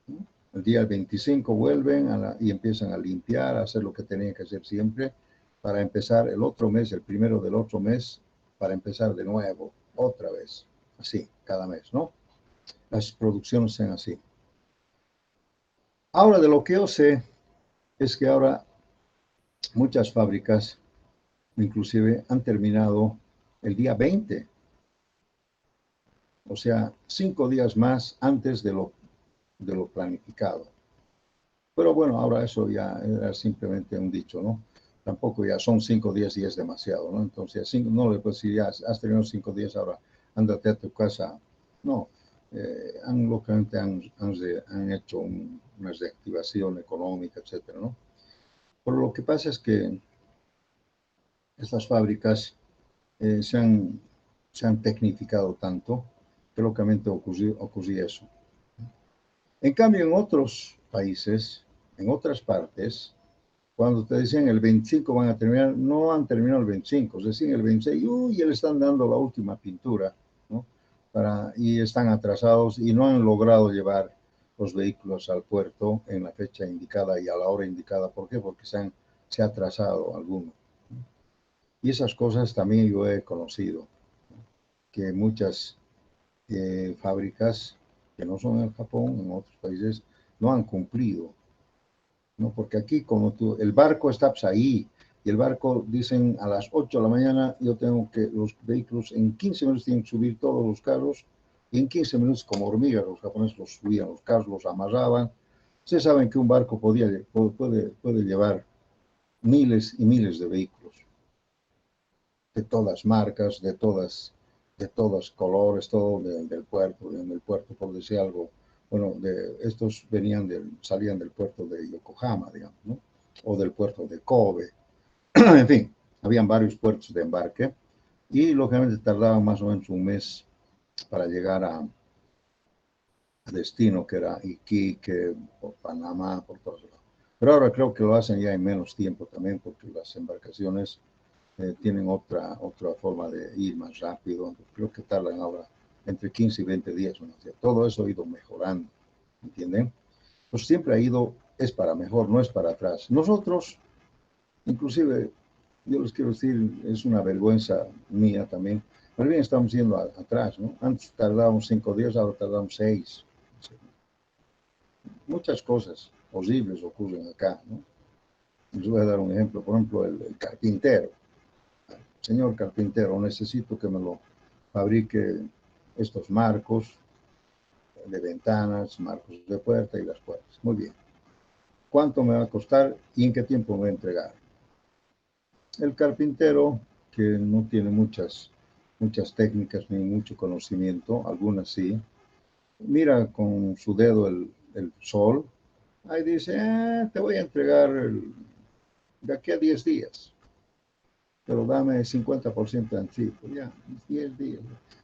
¿No? El día 25 vuelven y empiezan a limpiar, a hacer lo que tenían que hacer siempre, para empezar el otro mes, el primero del otro mes, para empezar de nuevo, otra vez, así, cada mes, ¿no? Las producciones sean así. Ahora, de lo que yo sé, es que ahora muchas fábricas, inclusive, han terminado el día 20, o sea, 5 días más antes de lo planificado. Pero bueno, ahora eso ya era simplemente un dicho, ¿no? Tampoco ya son 5 días y es demasiado, ¿no? Entonces, no le puedes decir, ya has tenido 5 días, ahora ándate a tu casa. No, lógicamente han hecho una reactivación económica, etcétera, ¿no? Pero lo que pasa es que estas fábricas se han tecnificado tanto que lógicamente ocurría eso. En cambio, en otros países, en otras partes, cuando te dicen el 25 van a terminar, no han terminado el 25, es decir, el 26, ya le están dando la última pintura, ¿no? Y están atrasados y no han logrado llevar los vehículos al puerto en la fecha indicada y a la hora indicada. ¿Por qué? Porque se ha atrasado alguno. Y esas cosas también yo he conocido, que muchas fábricas que no son en Japón, en otros países, no han cumplido, ¿no? Porque aquí, como el barco está pues, ahí, y el barco dicen a las 8 de la mañana, yo tengo que, los vehículos en 15 minutos tienen que subir todos los carros, y en 15 minutos, como hormigas, los japoneses los subían, los carros los amarraban. Ustedes saben que un barco puede llevar miles y miles de vehículos, de todas marcas, de todos colores, todo del puerto, por decir algo. Bueno, estos salían del puerto de Yokohama, digamos, ¿no? O del puerto de Kobe. En fin, habían varios puertos de embarque y lógicamente tardaban más o menos un mes para llegar a destino, que era Iquique, por Panamá, por todos lados. Pero ahora creo que lo hacen ya en menos tiempo también, porque las embarcaciones tienen otra forma de ir más rápido. Creo que tardan ahora entre 15 y 20 días. ¿No? Todo eso ha ido mejorando, ¿entienden? Pues siempre ha ido, es para mejor, no es para atrás. Nosotros, inclusive, yo les quiero decir, es una vergüenza mía también, más bien estamos yendo atrás, ¿no? Antes tardábamos 5 días, ahora tardamos 6. Muchas cosas horribles ocurren acá, ¿no? Les voy a dar un ejemplo, por ejemplo, el carpintero. Señor carpintero, necesito que me lo fabrique estos marcos de ventanas, marcos de puerta y las puertas. Muy bien. ¿Cuánto me va a costar y en qué tiempo me va a entregar? El carpintero, que no tiene muchas técnicas ni mucho conocimiento, algunas sí, mira con su dedo el sol, ahí dice, te voy a entregar de aquí a 10 días. Pero dame 50% de anticipo, ya, 10 días.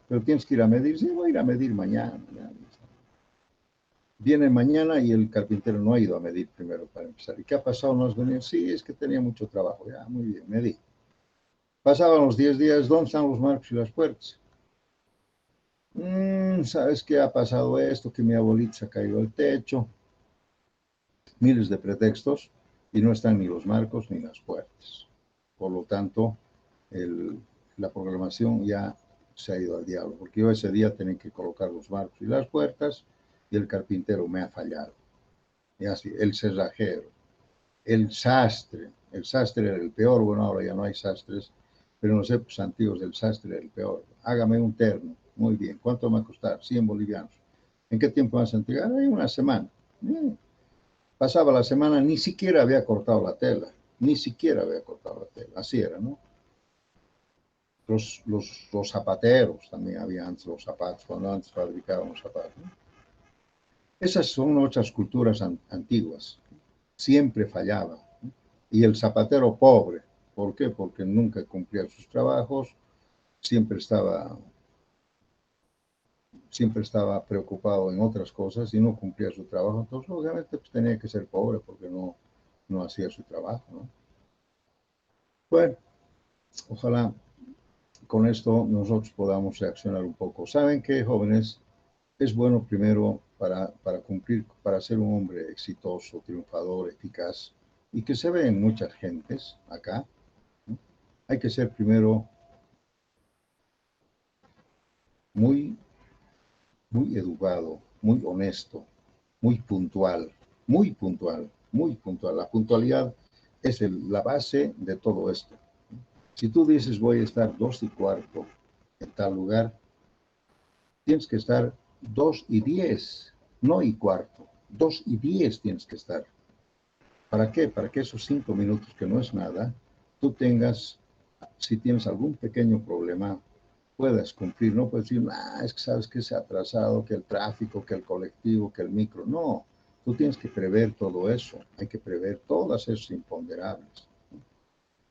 Pero tienes que ir a medir, sí, voy a ir a medir mañana. Ya. Viene mañana y el carpintero no ha ido a medir primero para empezar. ¿Y qué ha pasado? ¿No has venido? Sí, es que tenía mucho trabajo, ya, muy bien, medí. Pasaban los 10 días, ¿dónde están los marcos y las puertas? ¿Sabes qué ha pasado esto? Que mi abuelita se ha caído al techo. Miles de pretextos y no están ni los marcos ni las puertas. Por lo tanto, la programación ya se ha ido al diablo, porque yo ese día tenía que colocar los marcos y las puertas y el carpintero me ha fallado. Y así, el cerrajero, el sastre era el peor, bueno, ahora ya no hay sastres, pero en los épocas antiguos el sastre era el peor. Hágame un terno, muy bien, ¿cuánto me va a costar? 100 bolivianos. ¿En qué tiempo vas a entregar? Hay una semana. Pasaba la semana, ni siquiera había cortado la tela, ni siquiera había cortado la tela, así era, ¿no? Los zapateros, también había antes los zapatos, cuando antes fabricaban los zapatos, ¿no? Esas son otras culturas antiguas, siempre fallaba, ¿no? Y el zapatero pobre, ¿por qué? Porque nunca cumplía sus trabajos, siempre estaba, siempre estaba preocupado en otras cosas y no cumplía su trabajo, entonces obviamente pues, tenía que ser pobre porque no hacía su trabajo, ¿no? Bueno, ojalá con esto nosotros podamos reaccionar un poco. ¿Saben qué, jóvenes? Es bueno primero para cumplir, para ser un hombre exitoso, triunfador, eficaz, y que se ve en muchas gentes acá, ¿no? Hay que ser primero muy, muy educado, muy honesto, muy puntual, muy puntual, muy puntual. La puntualidad es la base de todo esto. Si tú dices voy a estar 2:15 en tal lugar, tienes que estar 2:10, no y cuarto, 2:10 tienes que estar. ¿Para qué? Para que esos 5 minutos, que no es nada, tú tengas, si tienes algún pequeño problema, puedas cumplir. No puedes decir, es que sabes que se ha atrasado, que el tráfico, que el colectivo, que el micro. No, tú tienes que prever todo eso. Hay que prever todas esos imponderables.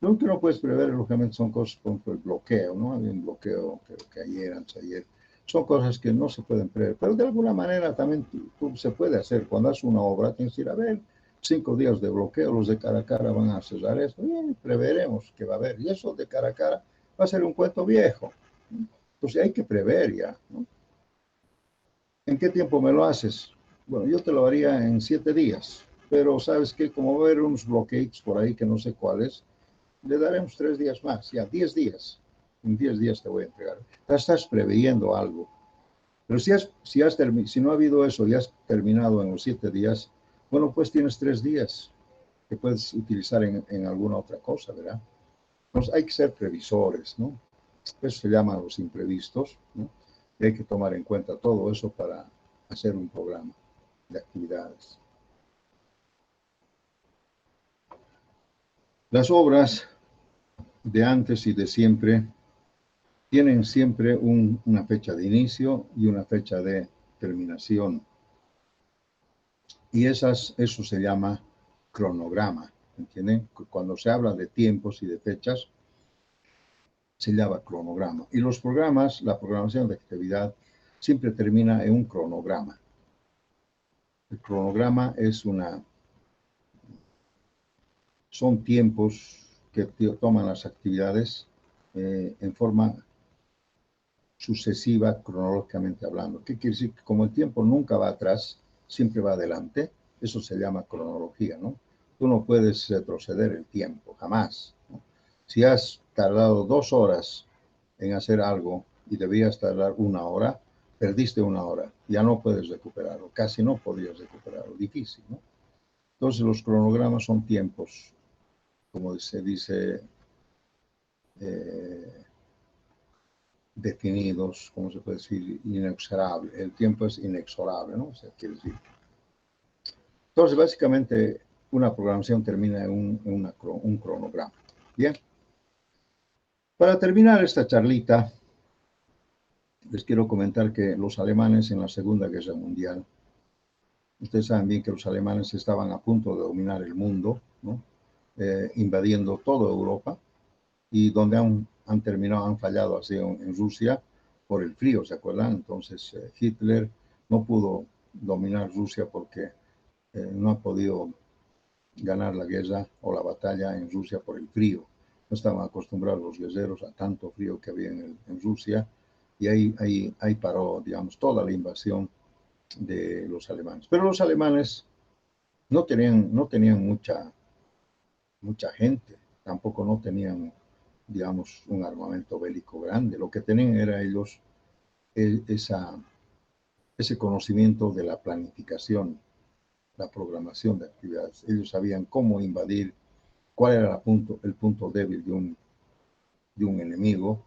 Lo que no puedes prever, lógicamente, son cosas como el bloqueo, ¿no? Hay un bloqueo, creo que ayer, antes de ayer. Son cosas que no se pueden prever, pero de alguna manera también tú se puede hacer. Cuando haces una obra, tienes que ir a ver 5 días de bloqueo, los de cara a cara van a cerrar esto, y preveremos que va a haber. Y eso de cara a cara va a ser un cuento viejo. Entonces hay que prever ya, ¿no? ¿En qué tiempo me lo haces? Bueno, yo te lo haría en 7 días, pero sabes que como va a haber unos bloqueos por ahí que no sé cuáles, le daremos 3 días más, ya 10 días. En 10 días te voy a entregar. Ya estás preveyendo algo. Pero si no ha habido eso y has terminado en los 7 días, bueno, pues tienes 3 días que puedes utilizar en alguna otra cosa, ¿verdad? Entonces hay que ser previsores, ¿no? Eso se llama los imprevistos, ¿no? Y hay que tomar en cuenta todo eso para hacer un programa de actividades. Las obras de antes y de siempre tienen siempre una fecha de inicio y una fecha de terminación. Y eso se llama cronograma, ¿entienden? Cuando se habla de tiempos y de fechas, se llama cronograma. Y los programas, la programación de actividad, siempre termina en un cronograma. El cronograma son tiempos que toman las actividades en forma sucesiva, cronológicamente hablando. ¿Qué quiere decir? Que como el tiempo nunca va atrás, siempre va adelante, eso se llama cronología, ¿no? Tú no puedes retroceder el tiempo, jamás, ¿no? Si has tardado 2 horas en hacer algo y debías tardar 1 hora, perdiste 1 hora, ya no puedes recuperarlo, casi no podrías recuperarlo, difícil, ¿no? Entonces los cronogramas son tiempos, como se dice, definidos, ¿cómo se puede decir? Inexorable. El tiempo es inexorable, ¿no? O sea, quiere decir. Entonces, básicamente, una programación termina en un cronograma. Bien. Para terminar esta charlita, les quiero comentar que los alemanes en la Segunda Guerra Mundial, ustedes saben bien que los alemanes estaban a punto de dominar el mundo, ¿no? Invadiendo toda Europa, y donde han fallado así en Rusia por el frío, ¿se acuerdan? Entonces Hitler no pudo dominar Rusia porque no ha podido ganar la guerra o la batalla en Rusia por el frío. No estaban acostumbrados los guerreros a tanto frío que había en Rusia, y ahí paró, digamos, toda la invasión de los alemanes. Pero los alemanes no tenían mucha gente, tampoco no tenían, digamos, un armamento bélico grande. Lo que tenían era ellos ese conocimiento de la planificación, la programación de actividades. Ellos sabían cómo invadir, cuál era el punto débil de un enemigo,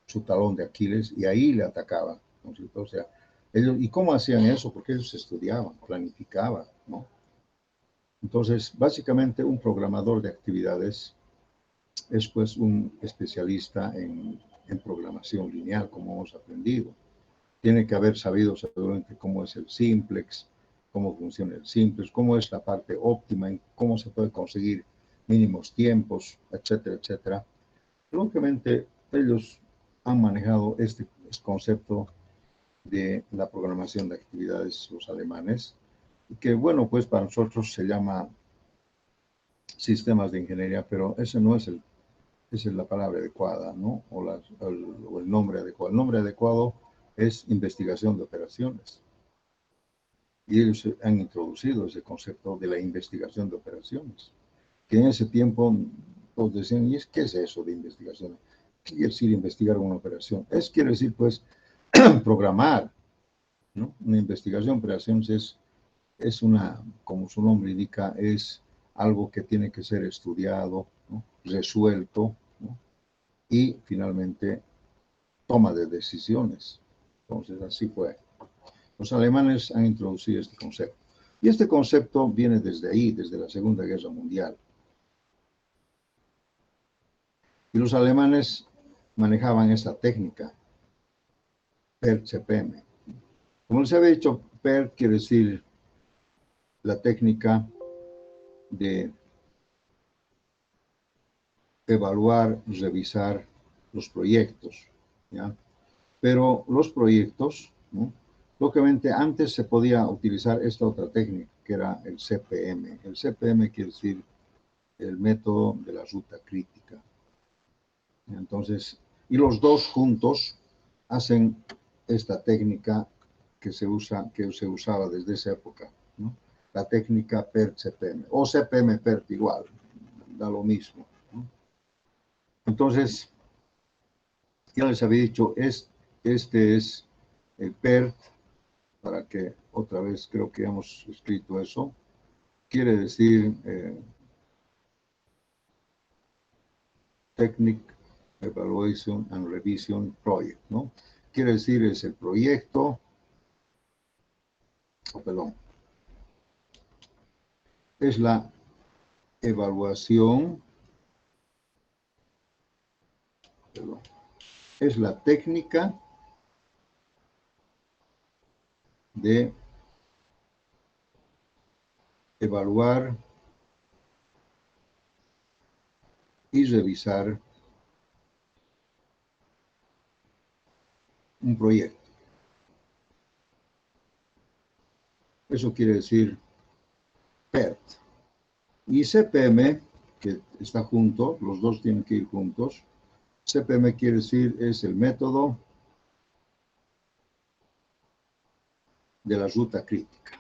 su talón de Aquiles, y ahí le atacaban, ¿no es cierto? O sea, ¿y cómo hacían eso? Porque ellos estudiaban, planificaban, ¿no? Entonces, básicamente, un programador de actividades es pues un especialista en programación lineal, como hemos aprendido. Tiene que haber sabido seguramente cómo es el simplex, cómo funciona el simplex, cómo es la parte óptima, cómo se puede conseguir mínimos tiempos, etcétera, etcétera. Lógicamente, ellos han manejado este concepto de la programación de actividades, los alemanes, que bueno, pues para nosotros se llama sistemas de ingeniería, pero ese no es esa es la palabra adecuada, ¿no? O nombre adecuado es investigación de operaciones. Y ellos han introducido ese concepto de la investigación de operaciones, que en ese tiempo todos decían, ¿y qué es eso de investigación? ¿Qué quiere decir investigar una operación? Quiere decir, pues, programar, ¿no? Una investigación de operaciones es una, como su nombre indica, es algo que tiene que ser estudiado, ¿no? Resuelto, ¿no? Y finalmente toma de decisiones. Entonces, así fue. Los alemanes han introducido este concepto. Y este concepto viene desde ahí, desde la Segunda Guerra Mundial. Y los alemanes manejaban esta técnica, PERT-CPM. Como les había dicho, PERT quiere decir la técnica de evaluar, revisar los proyectos, ¿ya? Pero los proyectos, ¿no? Lógicamente, antes se podía utilizar esta otra técnica, que era el CPM. El CPM quiere decir el método de la ruta crítica. Entonces, y los dos juntos hacen esta técnica que se usaba desde esa época, ¿no? La técnica PERT-CPM, o CPM-PERT igual, da lo mismo, ¿no? Entonces, ya les había dicho, este es el PERT, para que otra vez creo que hemos escrito eso. Quiere decir Technique Evaluation and Revision Project, ¿no? Quiere decir es el proyecto, perdón, es la evaluación, perdón, es la técnica de evaluar y revisar un proyecto. Eso quiere decir PERT. Y CPM, que está junto, los dos tienen que ir juntos. CPM quiere decir es el método de la ruta crítica.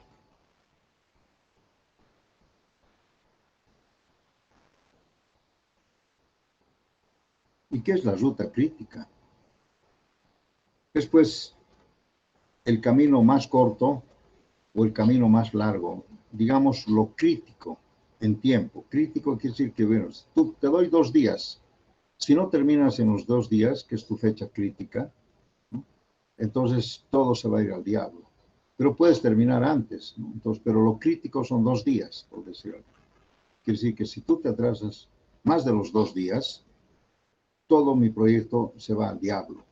¿Y qué es la ruta crítica? Es pues el camino más corto o el camino más largo, digamos lo crítico en tiempo. Crítico quiere decir que, bueno, tú te doy 2 días. Si no terminas en los 2 días, que es tu fecha crítica, ¿no? Entonces todo se va a ir al diablo. Pero puedes terminar antes, ¿no? Entonces, pero lo crítico son 2 días, por decirlo. Quiere decir que si tú te atrasas más de los 2 días, todo mi proyecto se va al diablo.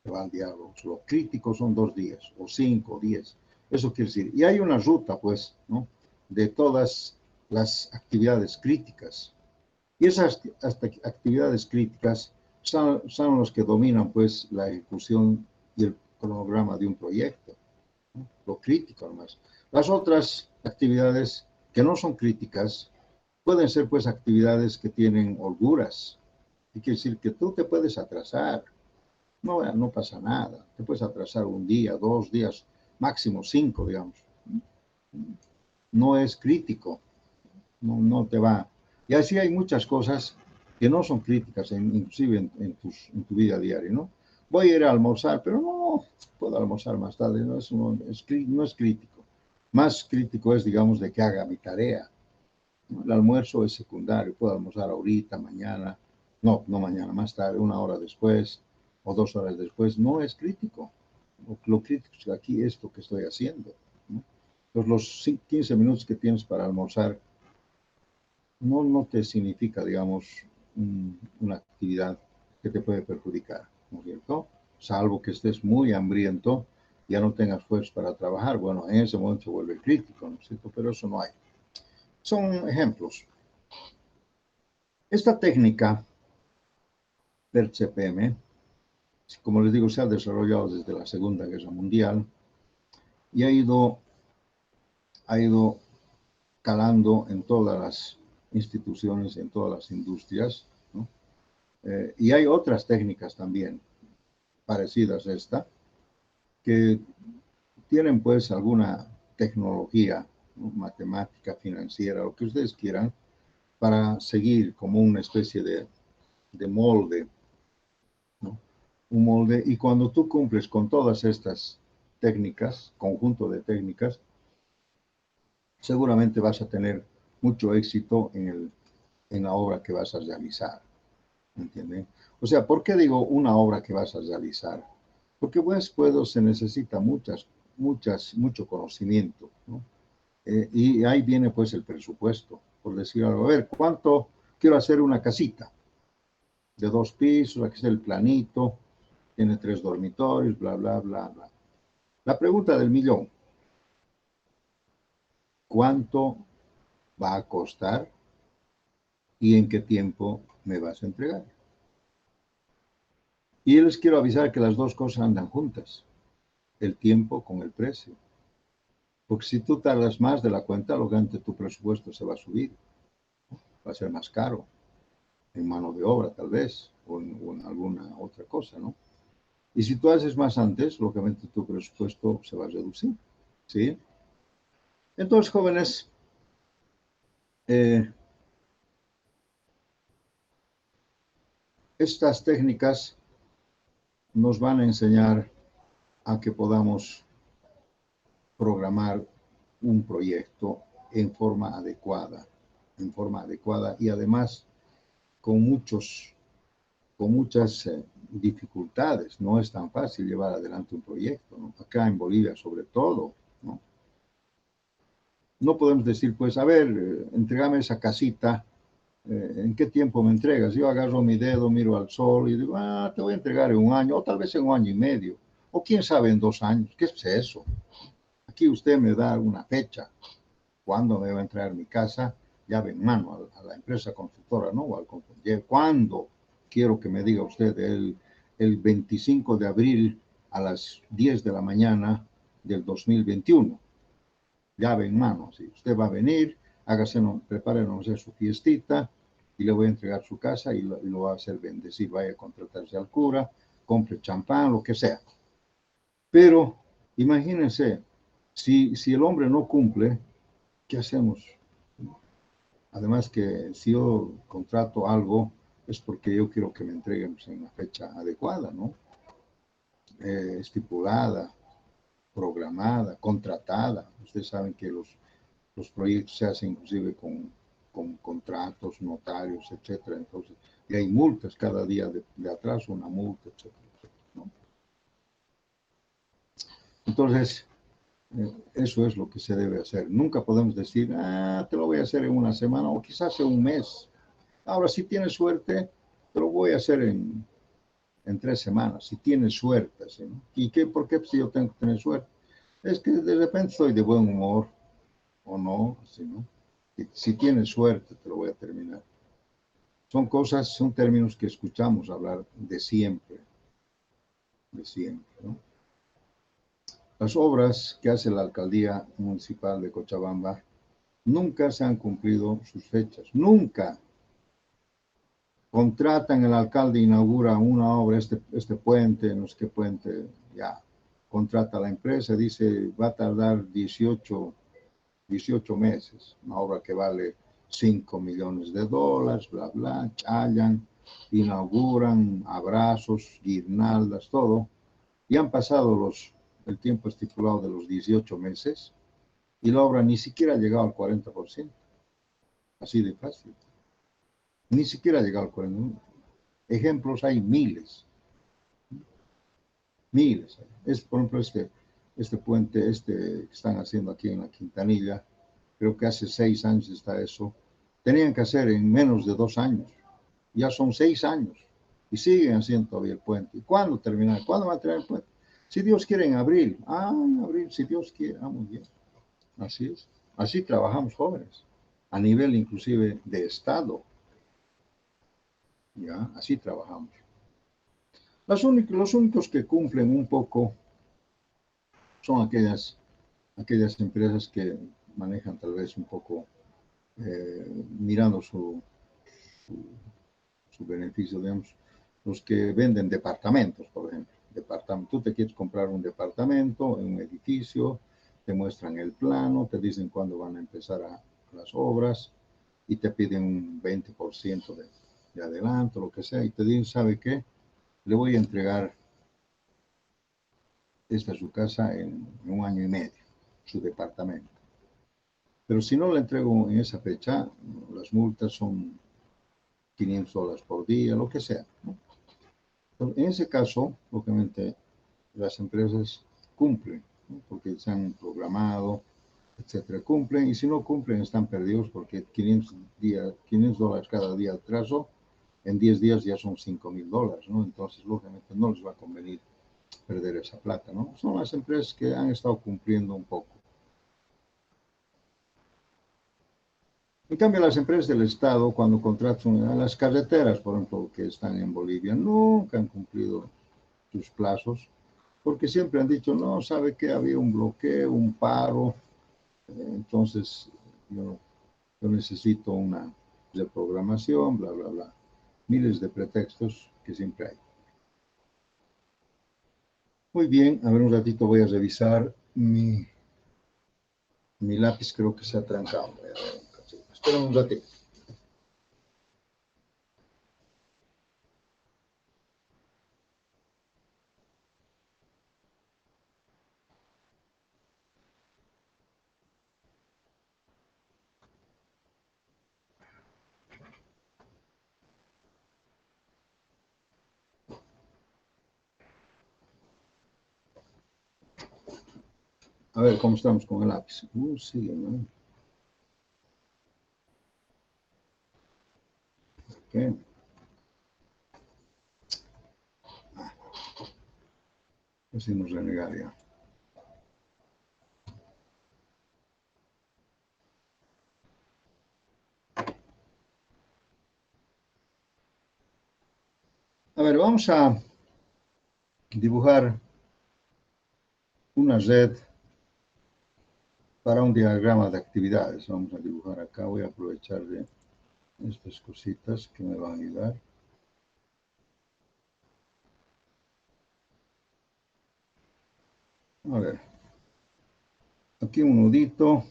Se va al diablo. Lo crítico son 2 días, o 5, o 10. Eso quiere decir. Y hay una ruta, pues, ¿no? De todas las actividades críticas. Y esas actividades críticas son los que dominan, pues, la ejecución y el cronograma de un proyecto, ¿no? Lo crítico, además. Las otras actividades que no son críticas pueden ser, pues, actividades que tienen holguras. Y quiere decir que tú te puedes atrasar. No pasa nada. Te puedes atrasar 1 día, 2 días, máximo 5, digamos. No es crítico. No te va. Y así hay muchas cosas que no son críticas, inclusive en tu vida diaria, ¿no? Voy a ir a almorzar, pero no, puedo almorzar más tarde, no es crítico. Más crítico es, digamos, de que haga mi tarea, ¿no? El almuerzo es secundario, puedo almorzar ahorita, mañana, no mañana, más tarde, 1 hora después o 2 horas después, no es crítico. Lo crítico es aquí esto que estoy haciendo, ¿no? Entonces, los 15 minutos que tienes para almorzar no te significa, digamos, una actividad que te puede perjudicar, ¿no es cierto? Salvo que estés muy hambriento, ya no tengas fuerzas para trabajar, bueno, en ese momento se vuelve crítico, ¿no es cierto? Pero eso no hay. Son ejemplos. Esta técnica del CPM, como les digo, se ha desarrollado desde la Segunda Guerra Mundial y ha ido calando en todas las instituciones, en todas las industrias, ¿no? Y hay otras técnicas también. parecidas a esta, que tienen pues alguna tecnología, ¿no? Matemática, financiera, lo que ustedes quieran, para seguir como una especie de molde, ¿no? Un molde, y cuando tú cumples con todas estas técnicas, conjunto de técnicas, seguramente vas a tener mucho éxito en la obra que vas a realizar, ¿entienden? O sea, ¿por qué digo una obra que vas a realizar? Porque pues se necesita mucho conocimiento, ¿no? Y ahí viene pues el presupuesto, por decir algo. A ver, ¿cuánto quiero hacer una casita de 2 pisos? Aquí está el planito, tiene 3 dormitorios, bla, bla, bla, bla. La pregunta del millón, ¿cuánto va a costar y en qué tiempo me vas a entregar? Y les quiero avisar que las dos cosas andan juntas, el tiempo con el precio. Porque si tú tardas más de la cuenta, lógicamente tu presupuesto se va a subir, va a ser más caro, en mano de obra tal vez, o en alguna otra cosa, ¿no? Y si tú haces más antes, lógicamente tu presupuesto se va a reducir, ¿sí? Entonces, jóvenes, eh, estas técnicas nos van a enseñar a que podamos programar un proyecto en forma adecuada y además con muchas dificultades. No es tan fácil llevar adelante un proyecto, ¿no? Acá en Bolivia sobre todo, ¿no? No podemos decir, pues, a ver, entregame esa casita, ¿en qué tiempo me entregas? Yo agarro mi dedo, miro al sol y digo, te voy a entregar en un año, o tal vez en un año y medio, o quién sabe en 2 años. ¿Qué es eso? Aquí usted me da una fecha, cuándo me va a entregar mi casa, llave en mano a la empresa constructora, ¿no? O al constructor. ¿Cuándo? Quiero que me diga usted el 25 de abril a las 10 de la mañana del 2021. Llave en mano. Si usted va a venir, prepárenos su fiestita y le voy a entregar su casa y lo va a hacer bendecir. Vaya a contratarse al cura, compre champán, lo que sea. Pero imagínense, si el hombre no cumple, ¿qué hacemos? Además que si yo contrato algo, es porque yo quiero que me entreguen en una fecha adecuada, ¿no? Estipulada, programada, contratada. Ustedes saben que los proyectos se hacen inclusive con contratos, notarios, etcétera. Entonces, y hay multas cada día de atraso, una multa, etcétera, etcétera, ¿no? Entonces, eso es lo que se debe hacer. Nunca podemos decir, te lo voy a hacer en una semana o quizás en un mes. Ahora, si tienes suerte, te lo voy a hacer en 3 semanas, si tienes suerte, ¿sí, no? ¿Y por qué si yo tengo que tener suerte? Es que de repente estoy de buen humor o no, ¿sí, no? Y si tienes suerte, te lo voy a terminar. Son términos que escuchamos hablar de siempre, ¿no? Las obras que hace la alcaldía municipal de Cochabamba nunca se han cumplido sus fechas, nunca. Contratan, el alcalde inaugura una obra, este puente, no sé qué puente, ya, contrata a la empresa, dice, va a tardar 18 meses, una obra que vale 5 millones de dólares, bla, bla, chayan, inauguran, abrazos, guirnaldas, todo, y han pasado el tiempo estipulado de los 18 meses, y la obra ni siquiera ha llegado al 40%, así de fácil, ni siquiera ha llegado al 40%. Ejemplos hay miles, miles. Es, por ejemplo, este puente, que están haciendo aquí en la Quintanilla, creo que hace 6 años está eso, tenían que hacer en menos de 2 años, ya son 6 años, y siguen haciendo todavía el puente. ¿Y cuándo terminar? ¿Cuándo va a terminar el puente? Si Dios quiere en abril, en abril, si Dios quiere, muy bien. Así es, así trabajamos jóvenes, a nivel inclusive de Estado, ya, así trabajamos. Los únicos que cumplen un poco son aquellas empresas que manejan tal vez un poco mirando su beneficio, digamos, los que venden departamentos, por ejemplo, departamento. Tú te quieres comprar un departamento en un edificio, te muestran el plano, te dicen cuándo van a empezar las obras y te piden un 20% de adelanto, lo que sea, y te dicen, ¿sabe qué? Le voy a entregar esta su casa en 1 año y medio, su departamento. Pero si no le entrego en esa fecha, las multas son $500 por día, lo que sea, ¿no? Entonces, en ese caso, obviamente, las empresas cumplen, ¿no? Porque se han programado, etcétera, cumplen, y si no cumplen están perdidos porque $500 cada día de atraso, en 10 días ya son $5,000, ¿no? Entonces, lógicamente, no les va a convenir perder esa plata, ¿no? Son las empresas que han estado cumpliendo un poco. En cambio, las empresas del Estado, cuando contratan a las carreteras, por ejemplo, que están en Bolivia, nunca han cumplido sus plazos, porque siempre han dicho, no, sabe que había un bloqueo, un paro, entonces yo necesito una reprogramación, bla, bla, bla. Miles de pretextos que siempre hay. Muy bien, a ver un ratito voy a revisar mi lápiz, creo que se ha trancado. Espera un ratito. A ver cómo estamos con el lápiz. Sí, ¿no? Ok. Decimos renegar ya. A ver, vamos a dibujar una red para un diagrama de actividades. Vamos a dibujar acá. Voy a aprovechar de estas cositas que me van a ayudar. A ver, aquí un nudito.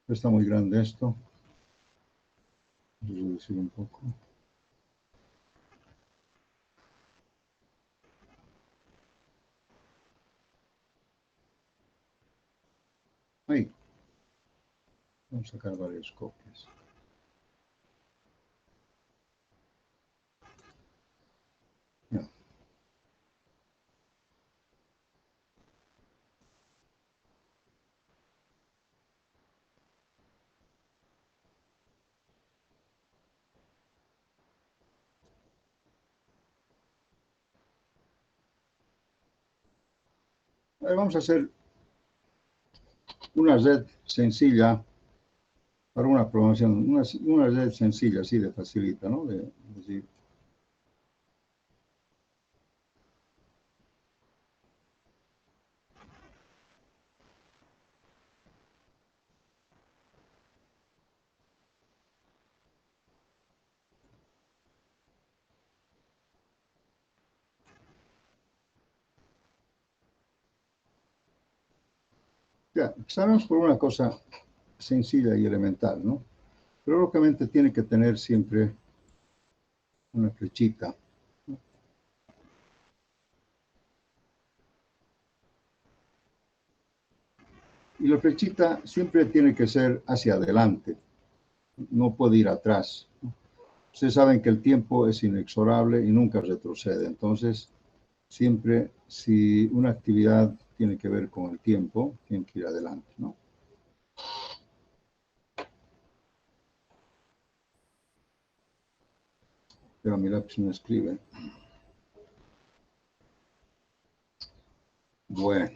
Está muy grande esto. Voy a reducir un poco. Ahí. Vamos a sacar varias copias. Ya. A ver, vamos a hacer una red sencilla para una programación. Una red sencilla, así de facilita, ¿no? De decir, ya, sabemos por una cosa sencilla y elemental, ¿no? Pero lógicamente tiene que tener siempre una flechita. Y la flechita siempre tiene que ser hacia adelante, no puede ir atrás. Ustedes saben que el tiempo es inexorable y nunca retrocede. Entonces, siempre si una actividad tiene que ver con el tiempo, tiene que ir adelante, ¿no? Pero mi lápiz no escribe. Bueno.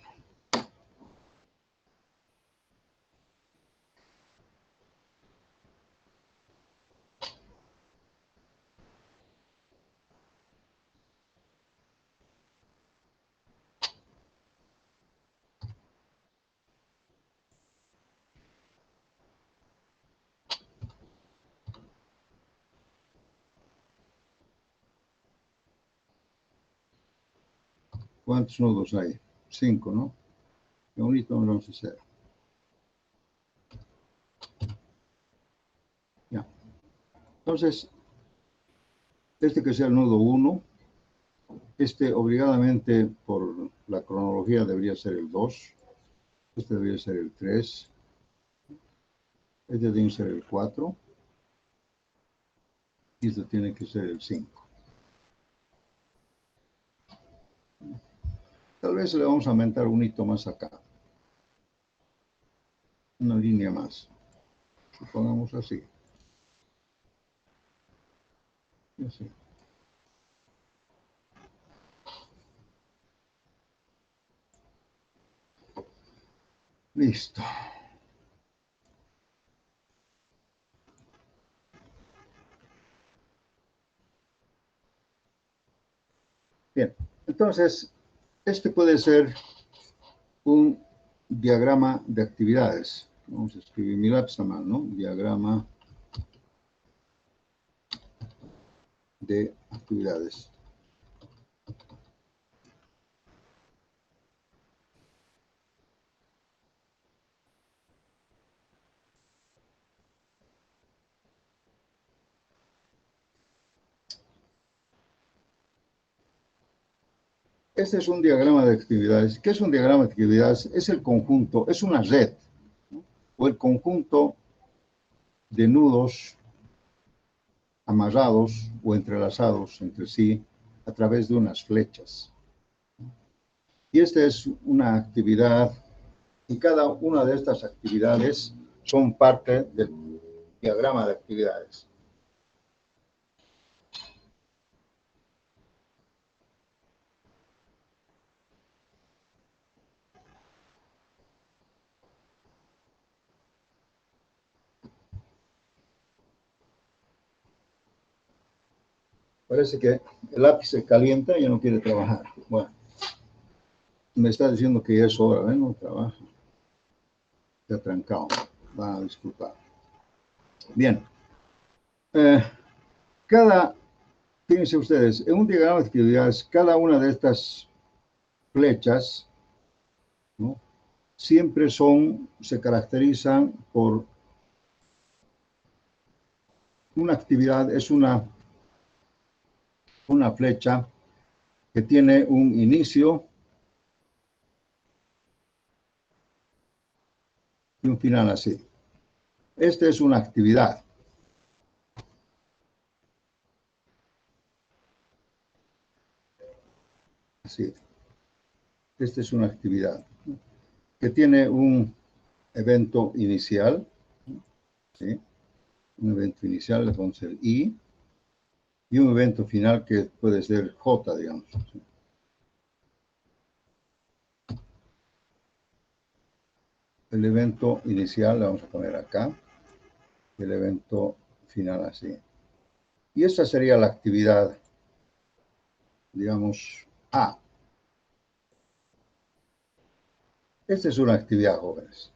¿Cuántos nudos hay? 5, ¿no? Qué bonito nos vamos a hacer. Ya. Entonces, este que sea el nudo 1, este obligadamente por la cronología debería ser el 2, este debería ser el 3, este tiene que ser el 4 y este tiene que ser el 5. Tal vez le vamos a aumentar un hito más acá, una línea más, supongamos así. Y así. Listo. Bien, entonces, este puede ser un diagrama de actividades. Vamos a escribir mi lápiz a mano, ¿no? Diagrama de actividades. Este es un diagrama de actividades. ¿Qué es un diagrama de actividades? Es el conjunto, es una red, ¿no? O el conjunto de nudos amarrados o entrelazados entre sí a través de unas flechas. Y esta es una actividad, y cada una de estas actividades son parte del diagrama de actividades. Parece que el lápiz se calienta y ya no quiere trabajar. Bueno, me está diciendo que ya es hora, ¿eh? No trabaja. Está trancado. Van a disculpar. Bien. Fíjense ustedes, en un diagrama de actividades, cada una de estas flechas, ¿no? Siempre se caracterizan por una actividad, es una flecha que tiene un inicio y un final así. Esta es una actividad. Así. Esta es una actividad que tiene un evento inicial, ¿sí? Un evento inicial, le vamos a hacer I, y un evento final que puede ser J, digamos. ¿Sí? El evento inicial le vamos a poner acá, el evento final así. Y esta sería la actividad, digamos, A. Esta es una actividad, jóvenes.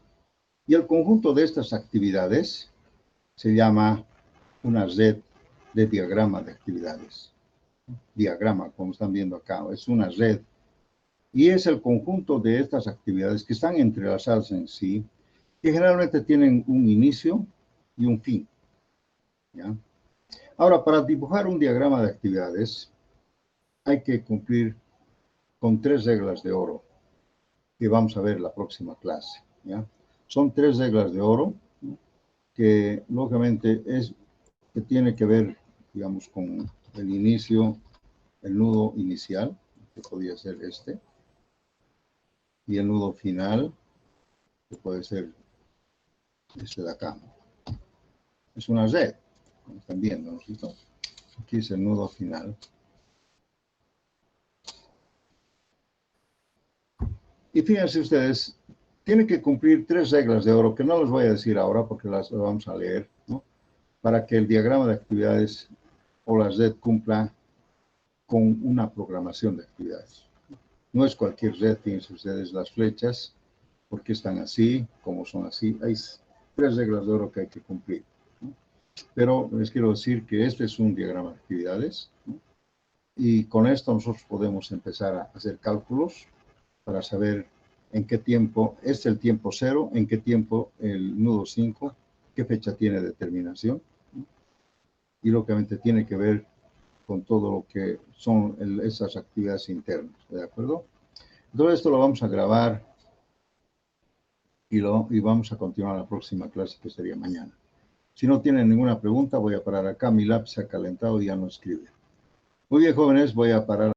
Y el conjunto de estas actividades se llama una red de diagrama de actividades. Diagrama, como están viendo acá, es una red. Y es el conjunto de estas actividades que están entrelazadas en sí, que generalmente tienen un inicio y un fin. ¿Ya? Ahora, para dibujar un diagrama de actividades, hay que cumplir con 3 reglas de oro que vamos a ver en la próxima clase. ¿Ya? Son 3 reglas de oro, ¿no? Que lógicamente que tiene que ver, digamos, con el inicio, el nudo inicial, que podría ser este, y el nudo final, que puede ser este de acá. Es una red, como están viendo, ¿no es cierto? Aquí es el nudo final. Y fíjense ustedes, tiene que cumplir 3 reglas de oro, que no les voy a decir ahora porque las vamos a leer, ¿no? Para que el diagrama de actividades o la red cumpla con una programación de actividades. No es cualquier red, fíjense ustedes, las flechas, porque están así, como son así. Hay 3 reglas de oro que hay que cumplir, ¿no? Pero les quiero decir que este es un diagrama de actividades, ¿no? Y con esto nosotros podemos empezar a hacer cálculos para saber en qué tiempo es el tiempo 0, en qué tiempo el nudo 5, qué fecha tiene de terminación. Y lógicamente tiene que ver con todo lo que son esas actividades internas, ¿de acuerdo? Entonces esto lo vamos a grabar y vamos a continuar la próxima clase, que sería mañana. Si no tienen ninguna pregunta, voy a parar acá. Mi lápiz se ha calentado y ya no escribe. Muy bien, jóvenes, voy a parar.